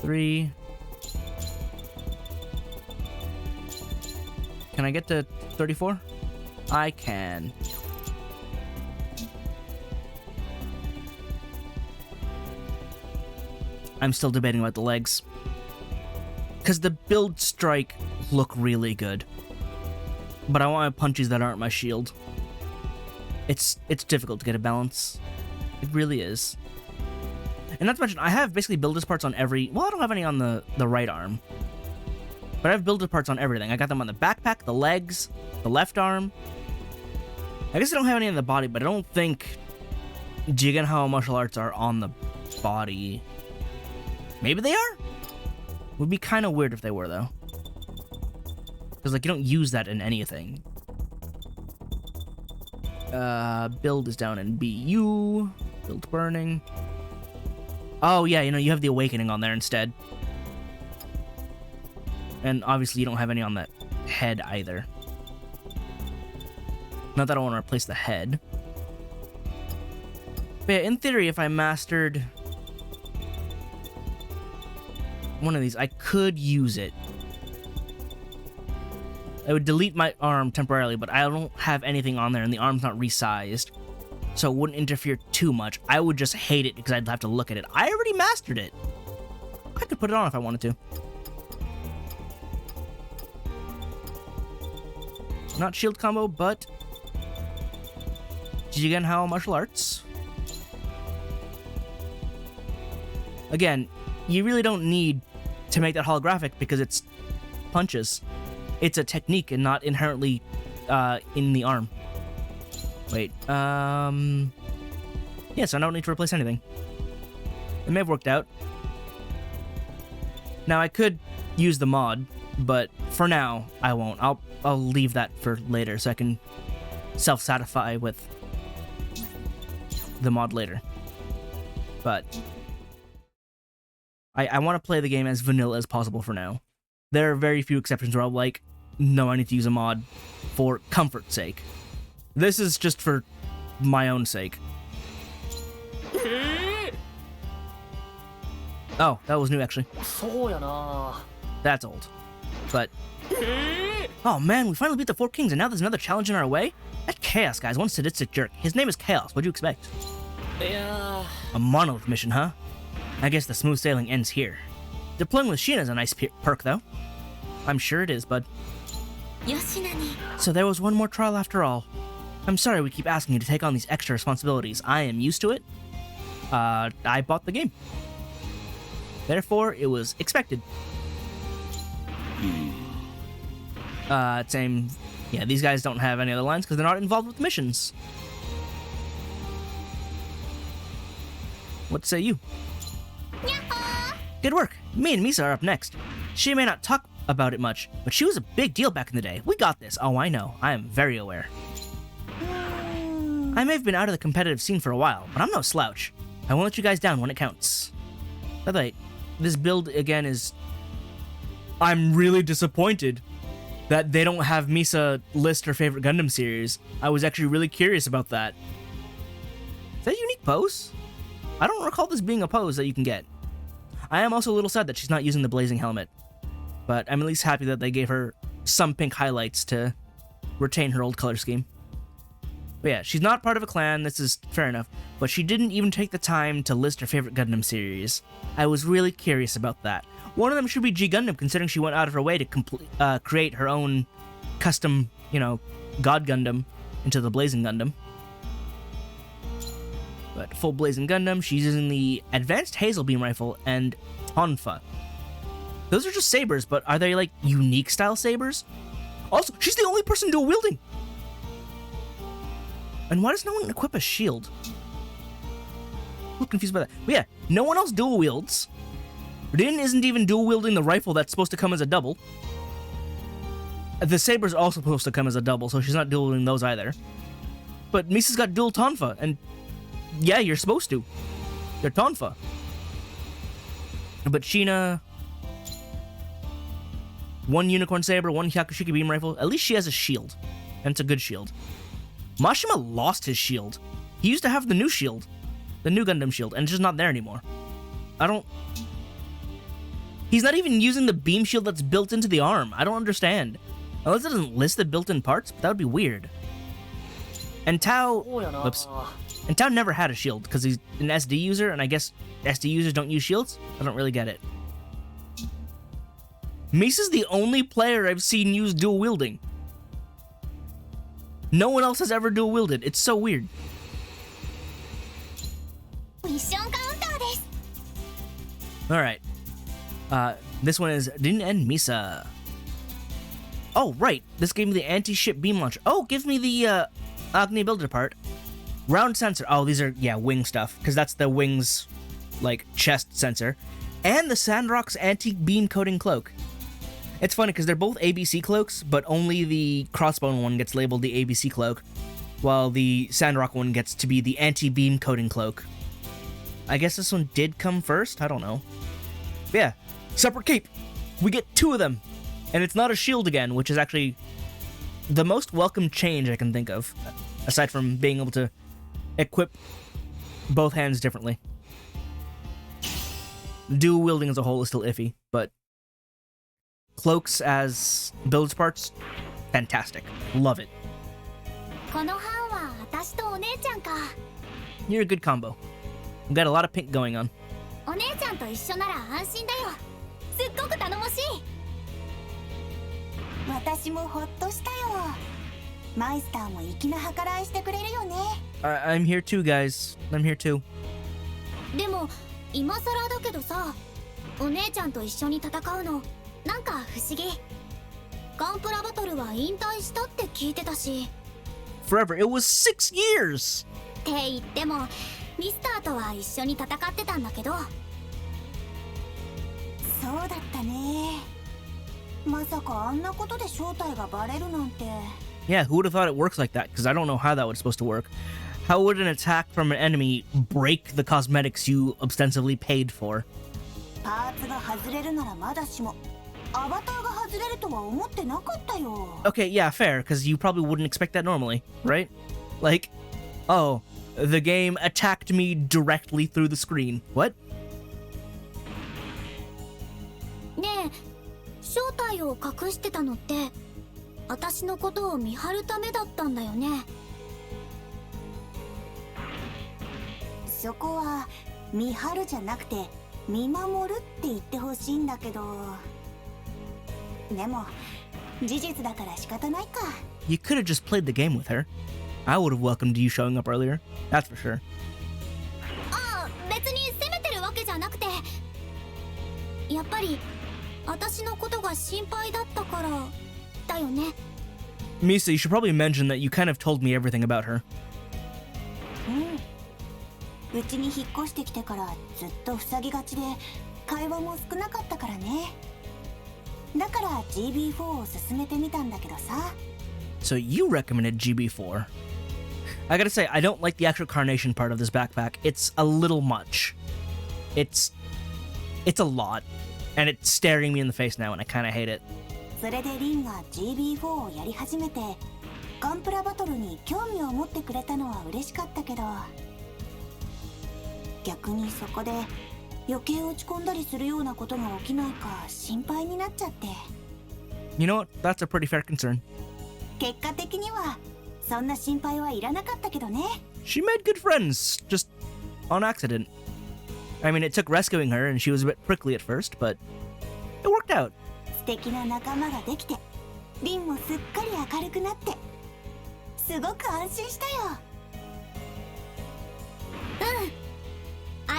3. Can I get to 34? I can. I'm still debating about the legs. Because the build strike look really good. But I want my punches that aren't my shield. It's difficult to get a balance. It really is. And not to mention, I have basically builder's parts on every... Well, I don't have any on the right arm. But I have builder parts on everything. I got them on the backpack, the legs, the left arm. I guess I don't have any on the body, but I don't think Jigenhao martial arts are on the body. Maybe they are? Would be kind of weird if they were, though. Because, like, you don't use that in anything. Build is down in BU. Build burning. Oh, yeah, you know, you have the awakening on there instead. And obviously you don't have any on the head either. Not that I want to replace the head. But yeah, in theory, if I mastered one of these, I could use it. I would delete my arm temporarily, but I don't have anything on there and the arm's not resized. So it wouldn't interfere too much. I would just hate it because I'd have to look at it. I already mastered it. I could put it on if I wanted to. Not shield combo, but Jigenhao martial arts. Again, you really don't need to make that holographic because it's punches. It's a technique and not inherently in the arm. Wait, yeah, so I don't need to replace anything. It may have worked out. Now, I could use the mod, but for now, I won't. I'll leave that for later so I can self-satisfy with the mod later. But I want to play the game as vanilla as possible for now. There are very few exceptions where I'm like, no, I need to use a mod for comfort's sake. This is just for my own sake. Oh, that was new, actually. That's old. But... Oh man, we finally beat the 4 Kings, and now there's another challenge in our way? That Chaos guy's one sadistic jerk. His name is Chaos. What'd you expect? Yeah. A monolith mission, huh? I guess the smooth sailing ends here. Deploying with Sheena's a nice perk, though. I'm sure it is, bud. So there was one more trial after all. I'm sorry we keep asking you to take on these extra responsibilities. I am used to it. I bought the game. Therefore, it was expected. Same. Yeah, these guys don't have any other lines because they're not involved with missions. What say you? Good work. Me and Misa are up next. She may not talk about it much, but she was a big deal back in the day. We got this. Oh, I know. I am very aware. I may have been out of the competitive scene for a while, but I'm no slouch. I won't let you guys down when it counts. By the way, this build, again, is... I'm really disappointed that they don't have Misa list her favorite Gundam series. I was actually really curious about that. Is that a unique pose? I don't recall this being a pose that you can get. I am also a little sad that she's not using the blazing helmet. But I'm at least happy that they gave her some pink highlights to retain her old color scheme. But yeah, she's not part of a clan, this is fair enough, but she didn't even take the time to list her favorite Gundam series. I was really curious about that. One of them should be G Gundam, considering she went out of her way to create her own custom, God Gundam into the Blazing Gundam. But full Blazing Gundam, she's using the Advanced Hazel Beam Rifle and Tonfa. Those are just sabers, but are they like unique style sabers? Also, she's the only person dual wielding. And why does no one equip a shield? I'm a little confused by that. But yeah, no one else dual wields. Rin isn't even dual wielding the rifle that's supposed to come as a double. The saber's also supposed to come as a double, so she's not dual wielding those either. But Misa's got dual Tonfa, and yeah, you're supposed to. You're Tonfa. But Sheena, one Unicorn Saber, one Hyakushiki Beam Rifle. At least she has a shield, and it's a good shield. Mashima lost his shield. He used to have the new shield, the new Gundam shield, and it's just not there anymore. He's not even using the beam shield that's built into the arm. I don't understand. Unless it doesn't list the built-in parts, but that would be weird. And Tao... Whoops. And Tao never had a shield, because he's an SD user, and I guess SD users don't use shields? I don't really get it. Misa's the only player I've seen use dual wielding. No one else has ever dual wielded. It's so weird. Alright. This one is Din and Misa. Oh, right. This gave me the anti-ship beam launcher. Oh, give me the Agni builder part. Round sensor. Oh, these are, yeah, wing stuff. Because that's the wings, like, chest sensor. And the Sandrock's anti-beam coating cloak. It's funny because they're both ABC cloaks, but only the Crossbone one gets labeled the ABC cloak, while the Sandrock one gets to be the anti-beam coating cloak. I guess this one did come first? I don't know. But yeah, separate cape. We get two of them. And it's not a shield again, which is actually the most welcome change I can think of, aside from being able to equip both hands differently. Dual wielding as a whole is still iffy, but cloaks as build parts, fantastic. Love it. You're a good combo. We've got a lot of pink going on. お姉ちゃんと一緒なら安心だよ。すっごく頼もしい。私もほっとしたよ。マイスターも粋な計らいしてくれるよね。I'm here too, guys. I'm here too. でも今更だけどさ、お姉ちゃんと一緒に戦うのなんか不思議。ガンプラバトルは引退したって聞いてたし。Forever, it was 6 years! って言ってもミスターとは一緒に戦ってたんだけど。そうだったね。まさかあんなことで正体がバレるなんて。Yeah, who would have thought it works like that? Because I don't know how that was supposed to work. How would an attack from an enemy break the cosmetics you ostensibly paid for? パーツが外れるならまだしも、アバターが外れるとは思ってなかったよ。Okay, yeah, fair, because you probably wouldn't expect that normally, right? Like, oh, the game attacked me directly through the screen. What? ねえ、正体を隠してたのって私のことを見張るためだったんだよね。そこは見張るじゃなくて見守るって言ってほしいんだけど。でも事実だから仕方ないか。You could have just played the game with her. I would have welcomed you showing up earlier. That's for sure. ああ、別に責めてるわけじゃなくて、やっぱり私のことが心配だったからだよね。Misa, you should probably mention that you kind of told me everything about her. うちに引っ越してきてからずっと塞ぎがちで会話も少なかったからね。だから GB4 を進めてみたんだけどさ。So you recommended GB4. I gotta say, I don't like the actual carnation part of this backpack. It's a little much. It's a lot. And it's staring me in the face now, and I kind of hate it. それでリンが GB4 をやり始めてガンプラバトルに興味を持ってくれたのは嬉しかったけど、逆にそこで余計落ち込んだりするようなことが起きないか心配になっちゃって。 You know what? That's a pretty fair concern. 結果的にはそんな心配はいらなかったけどね。 She made good friends, just on accident. I mean, it took rescuing her, and she was a bit prickly at first, but it worked out. 素敵な仲間ができて、リンもすっかり明るくなって、すごく安心したよ。うん、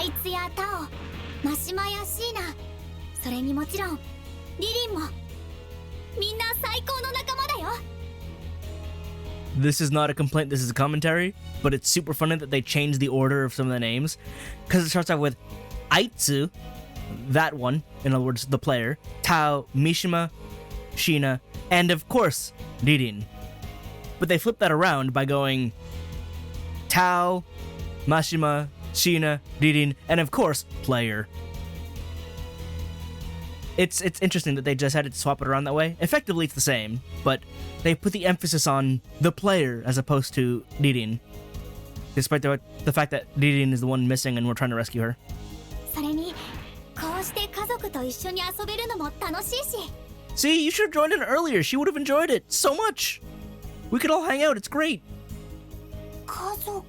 いつやタオ、マシマやシーナ、それにもちろんリリンも、みんな最高の仲間だよ。 This is not a complaint, this is a commentary, but it's super funny that they changed the order of some of the names. Because it starts out with Aitsu, that one, in other words, the player, Tao, Mishima, Sheena, and of course, Ririn. But they flipped that around by going Tao, Mashima, Sheena, Ririn, and of course, player. It's interesting that they decided to swap it around that way. Effectively, it's the same, but they put the emphasis on the player as opposed to Ririn. Despite the fact that Ririn is the one missing and we're trying to rescue her. それにこうして家族と一緒に遊べるのも楽しいし。 See, you should have joined in earlier. She would have enjoyed it so much. We could all hang out. It's great. 家族。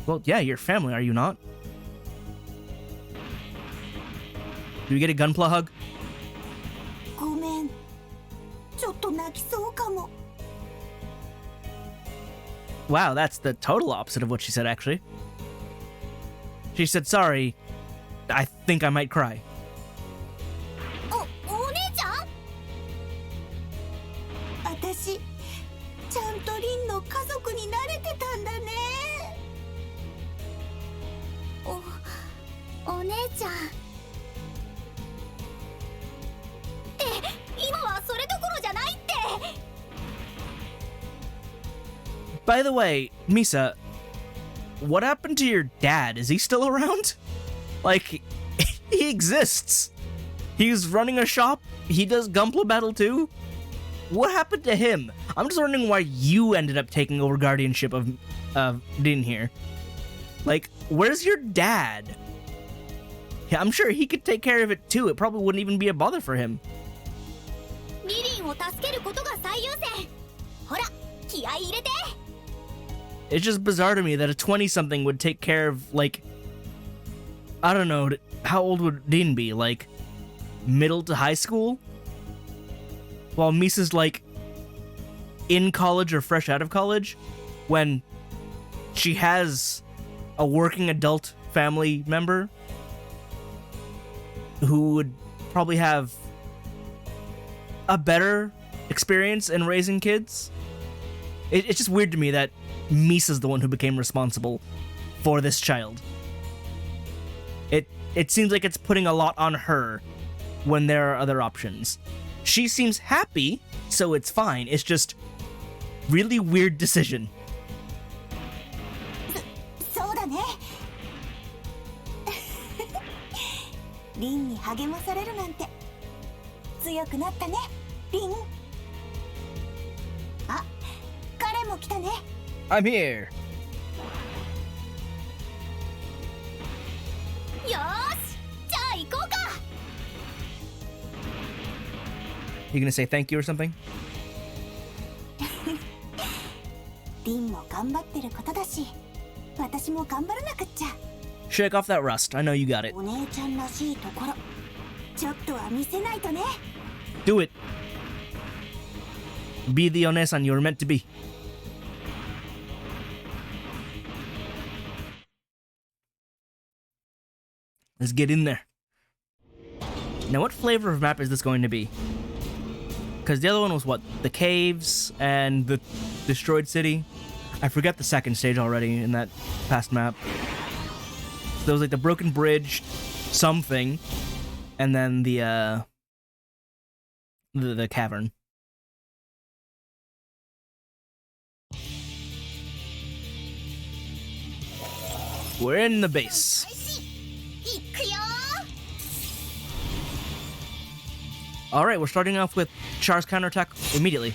Well, yeah, you're family, are you not? Do we get a gunpla hug? ごめん。ちょっと泣きそうかも。 Wow, that's the total opposite of what she said, actually. She said, sorry, I think I might cry. お姉ちゃん？私、ちゃんとリンの家族になれてたんだね。お姉ちゃん。って今はそれどころじゃないって。 By the way, Misa, what happened to your dad? Is he still around? Like, he exists. He's running a shop. He does Gunpla battle too. What happened to him? I'm just wondering why you ended up taking over guardianship of Din here. Like, where's your dad? Yeah, I'm sure he could take care of it too. It probably wouldn't even be a bother for him. リリンを助けることが最優先。ほら、気合い入れて。 It's just bizarre to me that a 20-something would take care of, like, I don't know, how old would Din be? Like, middle to high school? While Misa's, like, in college or fresh out of college, when she has a working adult family member who would probably have a better experience in raising kids. It's just weird to me that Misa's the one who became responsible for this child. It seems like it's putting a lot on her when there are other options. She seems happy, so it's fine. It's just really weird decision. そうだね。リンに励まされるなんて強くなったね、リン。あ、彼も来たね。 I'm here. よーし、じゃあ行こうか。 You gonna say thank you or something? リンも頑張ってることだし、私も頑張らなくっちゃ。 Shake off that rust. I know you got it. お姉ちゃんらしいところ、ちょっとは見せないとね。 Do it. Be the Onesan you were meant to be. Let's get in there. Now, what flavor of map is this going to be? Because the other one was what? The caves and the destroyed city? I forget the second stage already in that past map. So there was like the broken bridge, something, and then the cavern. We're in the base. 行くよ。 Alright, we're starting off with Char's counterattack immediately.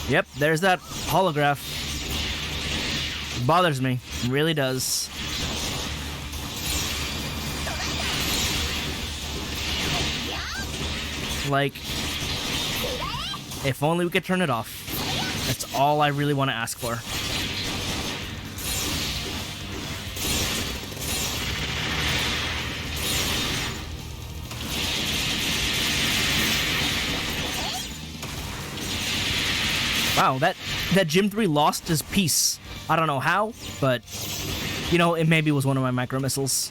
Yep, there's that holograph. It bothers me. It really does. Like, if only we could turn it off. That's all I really want to ask for. Wow, that Gym 3 lost his piece I don't know how, but, you know, it maybe was one of my micro missiles.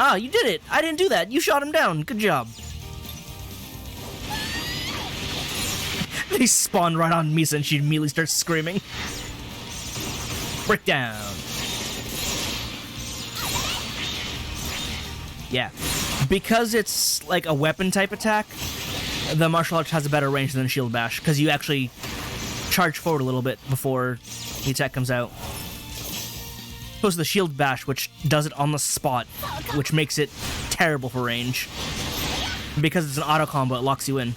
Ah, you did it! I didn't do that! You shot him down! Good job! They spawned right on Misa and she immediately starts screaming. Breakdown! Yeah. Because it's like a weapon type attack, the martial arts has a better range than a shield bash, because you actually charge forward a little bit before the attack comes out. Opposed to the shield bash, which does it on the spot, which makes it terrible for range. Because it's an auto combo, it locks you in.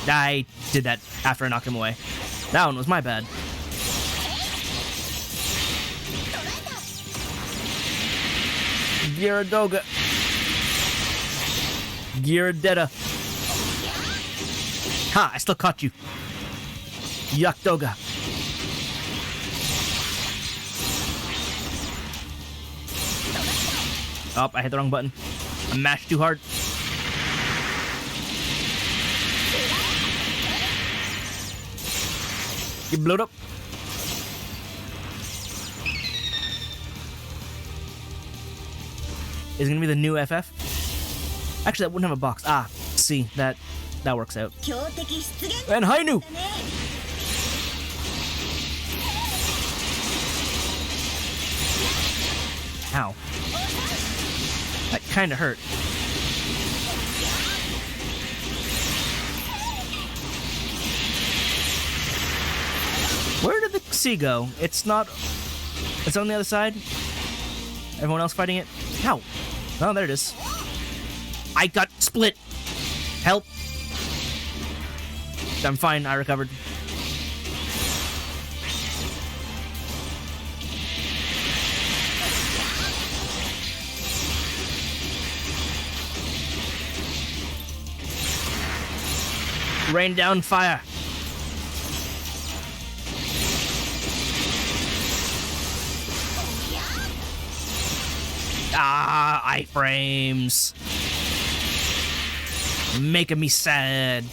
I did that after I knocked him away. That one was my bad. Gyaradoga. Gyaradoga. Ha! I still caught you. Yakdoga. Oh, I hit the wrong button. I mashed too hard. You blew it up. Is it gonna be the new FF? Actually, that wouldn't have a box. Ah, see, that works out. And Hainu! Ow. That kinda hurt. Where did the sea go? It's not... It's on the other side? Everyone else fighting it? Ow. Oh, there it is. I got split. Help. I'm fine, I recovered. Rain down fire. Ah, iframes. Making me sad.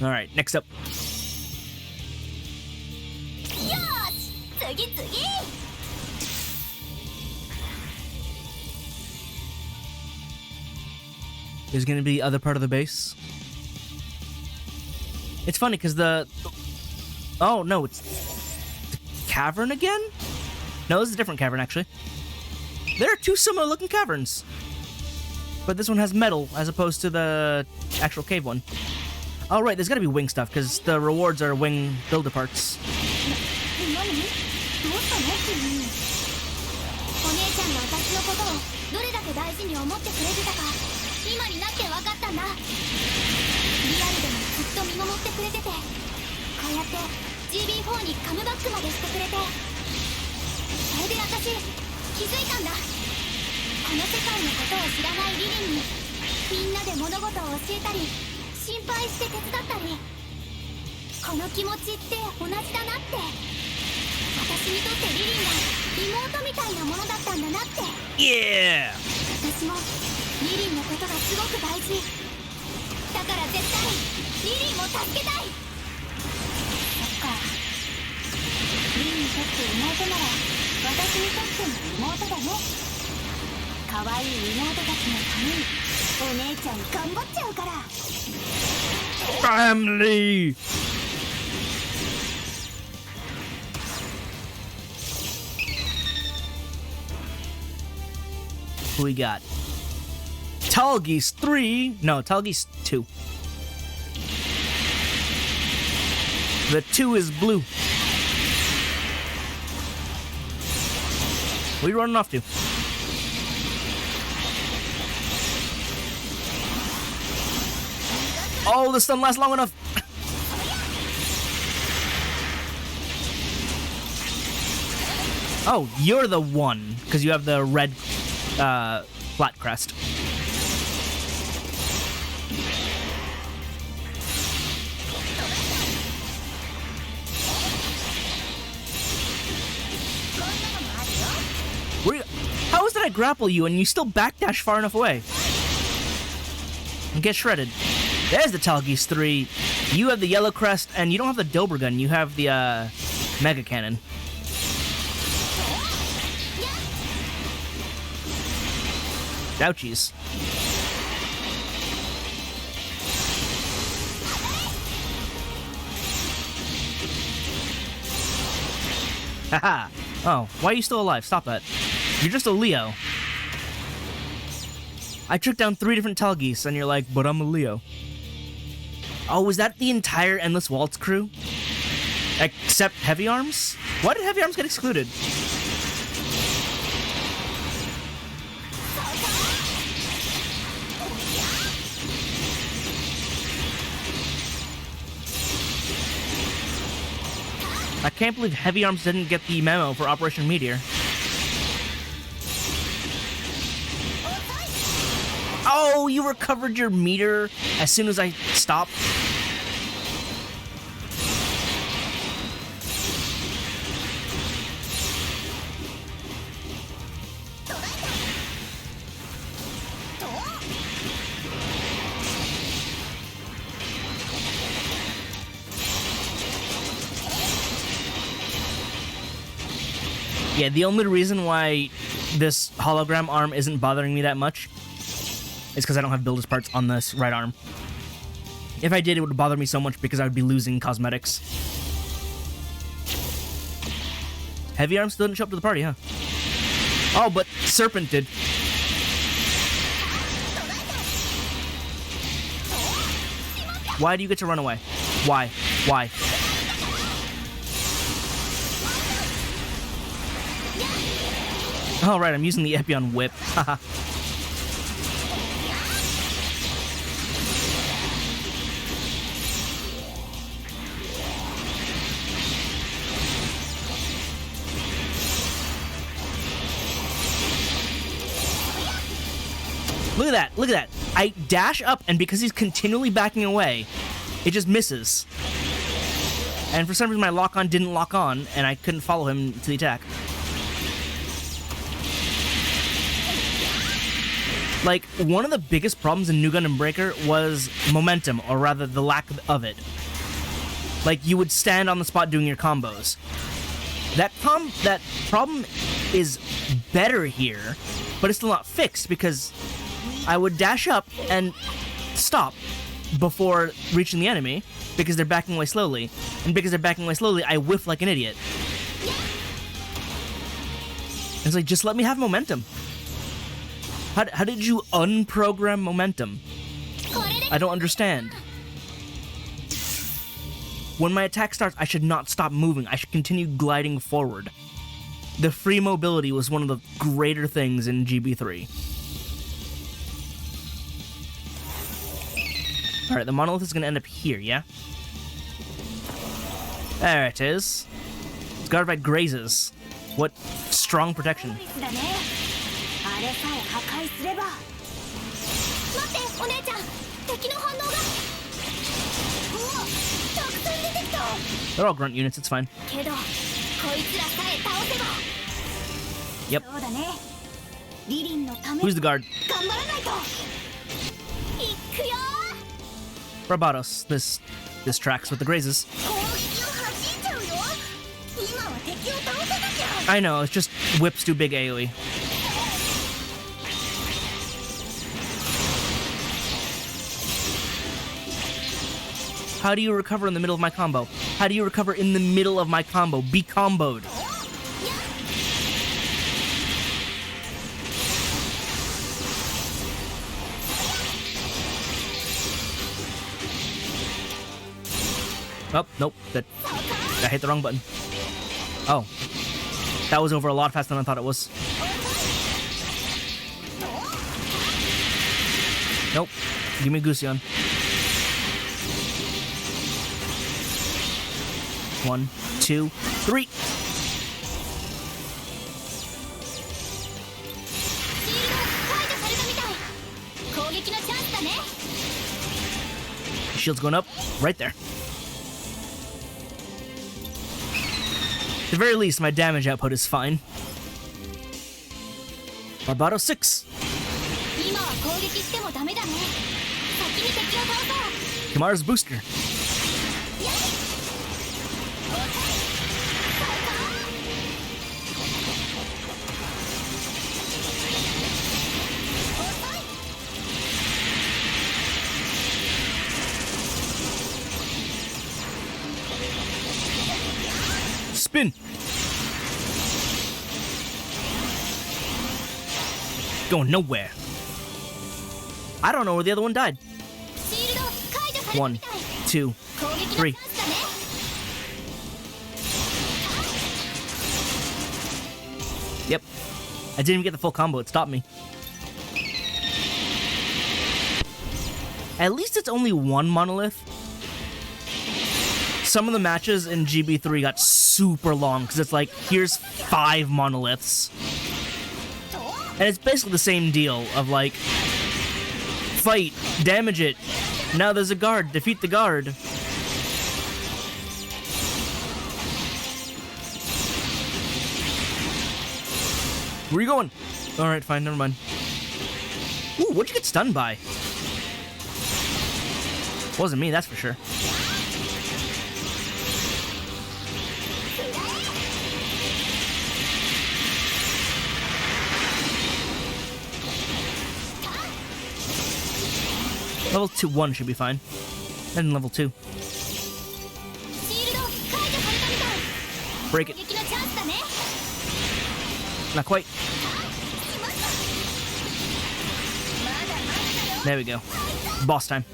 Alright, next up. There's gonna be the other part of the base. It's funny because the... Oh, no, it's the cavern again? No, this is a different cavern, actually. There are two similar looking caverns. But this one has metal as opposed to the actual cave one. Oh, right, there's gotta be wing stuff because the rewards are wing builder parts. Yeah! Family! Who we got? Talgeese 3. No, Talgeese 2. The 2 is blue. What are you running off to? Oh, this doesn't last long enough. Oh, you're the one, because you have the red flat crest. I grapple you and you still backdash far enough away? And get shredded. There's the Talgeese 3. You have the yellow crest, and you don't have the Dober gun. You have the mega cannon. Ouchies. Haha. Oh, why are you still alive? Stop that. You're just a Leo. I tricked down 3 different Talgeese, and you're like, but I'm a Leo. Oh, was that the entire Endless Waltz crew? Except Heavy Arms? Why did Heavy Arms get excluded? I can't believe Heavy Arms didn't get the memo for Operation Meteor. Oh, you recovered your meter as soon as I stopped? Yeah, the only reason why this hologram arm isn't bothering me that much is because I don't have builder's parts on this right arm. If I did, it would bother me so much because I would be losing cosmetics. Heavy Arms still didn't show up to the party, huh? Oh, but Serpent did. Why do you get to run away? Why? Why? Oh, right, I'm using the Epion Whip. Haha. Look at that, look at that. I dash up, and because he's continually backing away, it just misses. And for some reason, my lock-on didn't lock on, and I couldn't follow him to the attack. Like, one of the biggest problems in New Gundam Breaker was momentum, or rather, the lack of it. Like, you would stand on the spot doing your combos. That problem is better here, but it's still not fixed, because I would dash up and stop before reaching the enemy, because they're backing away slowly. And because they're backing away slowly, I whiff like an idiot. It's like, just let me have momentum. How did you unprogram momentum? I don't understand. When my attack starts, I should not stop moving. I should continue gliding forward. The free mobility was one of the greater things in GB3. Alright, the monolith is going to end up here, yeah? There it is. It's guarded by grazes. What strong protection. They're all grunt units, it's fine. Yep. Who's the guard? Barbados. This tracks with the grazes. I know, it's just whips do big AoE. How do you recover in the middle of my combo? How do you recover in the middle of my combo? Be comboed. Oh, nope. I hit the wrong button. Oh. That was over a lot faster than I thought it was. Nope. Give me Gusion. 1, 2, 3. Shield's going up. Right there. At the very least, my damage output is fine. Barbato 6. 今は攻撃してもダメだね。先に敵を倒そう。 Kamara's booster. Spin. Going nowhere. I don't know where the other one died. シールド解除された One, みたい。 two, 攻撃のチャ three. ンスだね。 Yep. I didn't even get the full combo. It stopped me. At least it's only one monolith. Some of the matches in GB3 got super long because it's like, here's 5 monoliths. And it's basically the same deal of like, fight, damage it. Now there's a guard, defeat the guard. Where are you going? Alright, fine, never mind. Ooh, what'd you get stunned by? Wasn't me, that's for sure. Level 1 should be fine. And level 2. シールド解除されたみたい。 Break 攻 it. 撃のチャンスだね。 Not quite. まだまだだよ。 There we go. Boss time.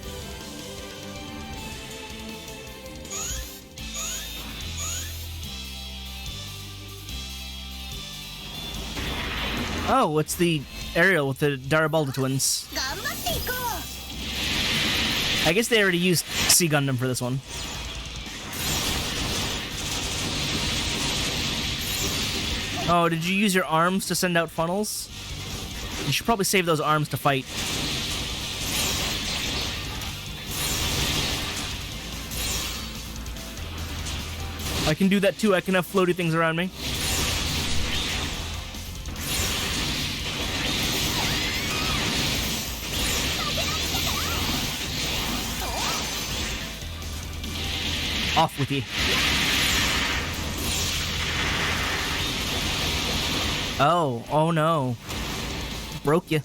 Oh, it's the Ariel with the Darabalda twins. 頑張っていこう。 I guess they already used Sea Gundam for this one. Oh, did you use your arms to send out funnels? You should probably save those arms to fight. I can do that too. I can have floaty things around me. Off with you. Oh no. Broke you.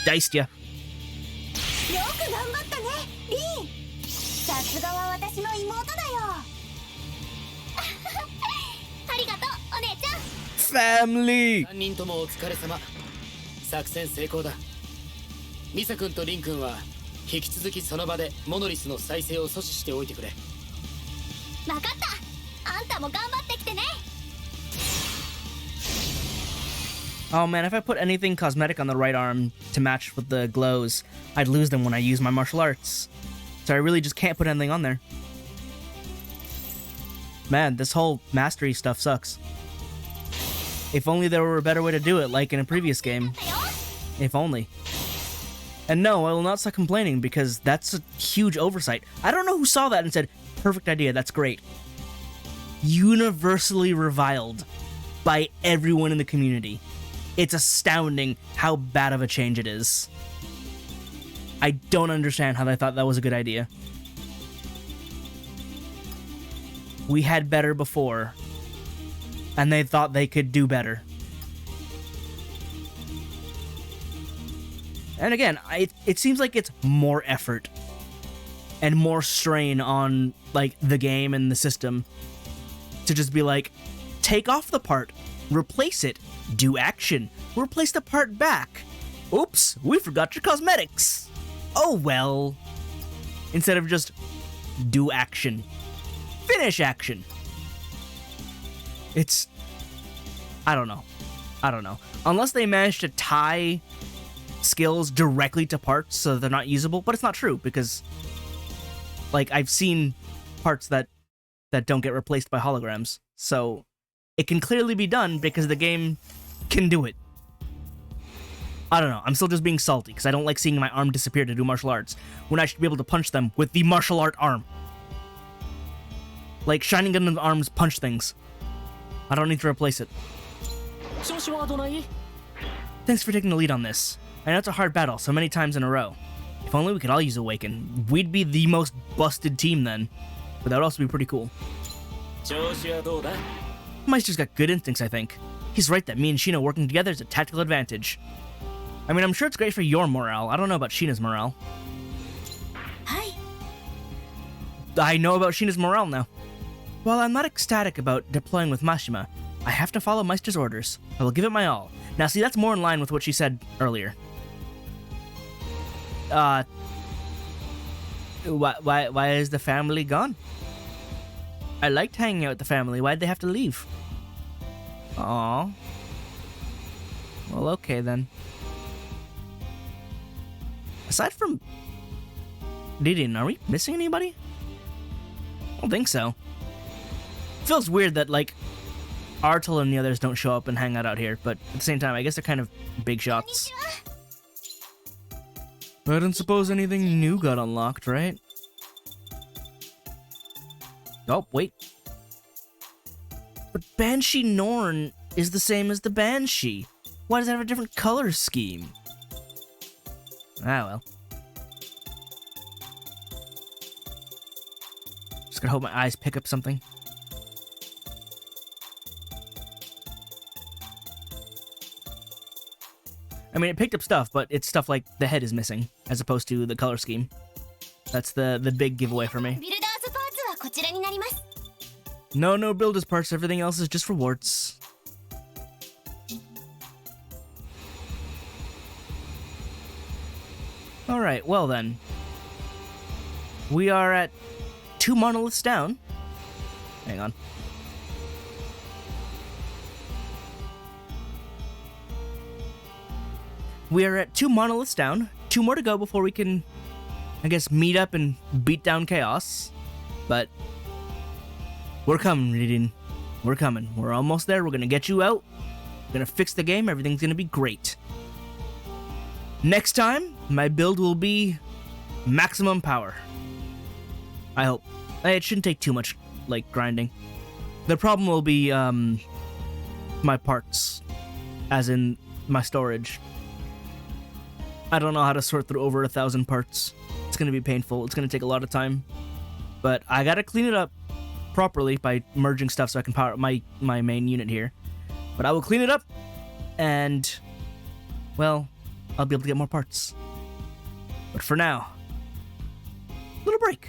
Diced ya. よく頑張ったねリン。さすがは私の妹だよ。ありがとうお姉ちゃん。 Family! 3人ともお疲れ様。作戦成功だ。ミサ君とリン君は引き続きその場でモノリスの再生を阻止しておいてくれ。わかった。あんたも頑張ってきてね。 Oh man, if I put anything cosmetic on the right arm to match with the glows, I'd lose them when I use my martial arts. So I really just can't put anything on there. Man, this whole mastery stuff sucks. If only there were a better way to do it, like in a previous game. If only. And no, I will not stop complaining, because that's a huge oversight. I don't know who saw that and said, perfect idea, that's great. Universally reviled by everyone in the community. It's astounding how bad of a change it is. I don't understand how they thought that was a good idea. We had better before, and they thought they could do better. And again, it seems like it's more effort and more strain on like the game and the system to just be like, take off the part, replace it, do action, replace the part back. Oops, we forgot your cosmetics. Oh well. Instead of just do action. Finish action. It's... I don't know. Unless they manage to tie skills directly to parts so that they're not usable, but it's not true, because like I've seen parts that don't get replaced by holograms, so it can clearly be done because the game can do it. I don't know. I'm still just being salty because I don't like seeing my arm disappear to do martial arts when I should be able to punch them with the martial art arm. Like, Shining Gundam's arms punch things. I don't need to replace it. 調子はどない？ Thanks for taking the lead on this. I know it's a hard battle so many times in a row. If only we could all use Awaken. We'd be the most busted team then. But that would also be pretty cool. 調子はどうだ？ Meister's got good instincts, I think. He's right that me and Sheena working together is a tactical advantage. I mean, I'm sure it's great for your morale. I don't know about Sheena's morale. はい I know about Sheena's morale now. While I'm not ecstatic about deploying with Mashima, I have to follow Meister's orders. I will give it my all. Now, see, that's more in line with what she said earlier. Why is the family gone? I liked hanging out with the family. Why'd they have to leave? Aww. Well, okay then. Aside from Didin, are we missing anybody? I don't think so. Feels weird that, like, Artel and the others don't show up and hang out here, but at the same time, I guess they're kind of big shots. I don't suppose anything new got unlocked, right? Oh, wait. But Banshee Norn is the same as the Banshee. Why does it have a different color scheme? Ah, well. Just gotta hope my eyes pick up something. I mean, it picked up stuff, but it's stuff like the head is missing, as opposed to the color scheme. That's the big giveaway for me. ビルダーズパーツはこちらになります。 No builders parts, everything else is just rewards. Alright, well then. We are at 2 monoliths down. Hang on. We are at 2 monoliths down. 2 more to go before we can, I guess, meet up and beat down Chaos. But we're coming, Ridin. We're coming. We're almost there. We're gonna get you out. We're gonna fix the game. Everything's gonna be great. Next time, my build will be maximum power. I hope. It shouldn't take too much, like, grinding. The problem will be, my parts. As in, my storage. I don't know how to sort through over 1,000 parts. It's gonna be painful. It's gonna take a lot of time. But I gotta clean it up properly by merging stuff so I can power up my main unit here. But I will clean it up, and, well, I'll be able to get more parts. But for now, little break.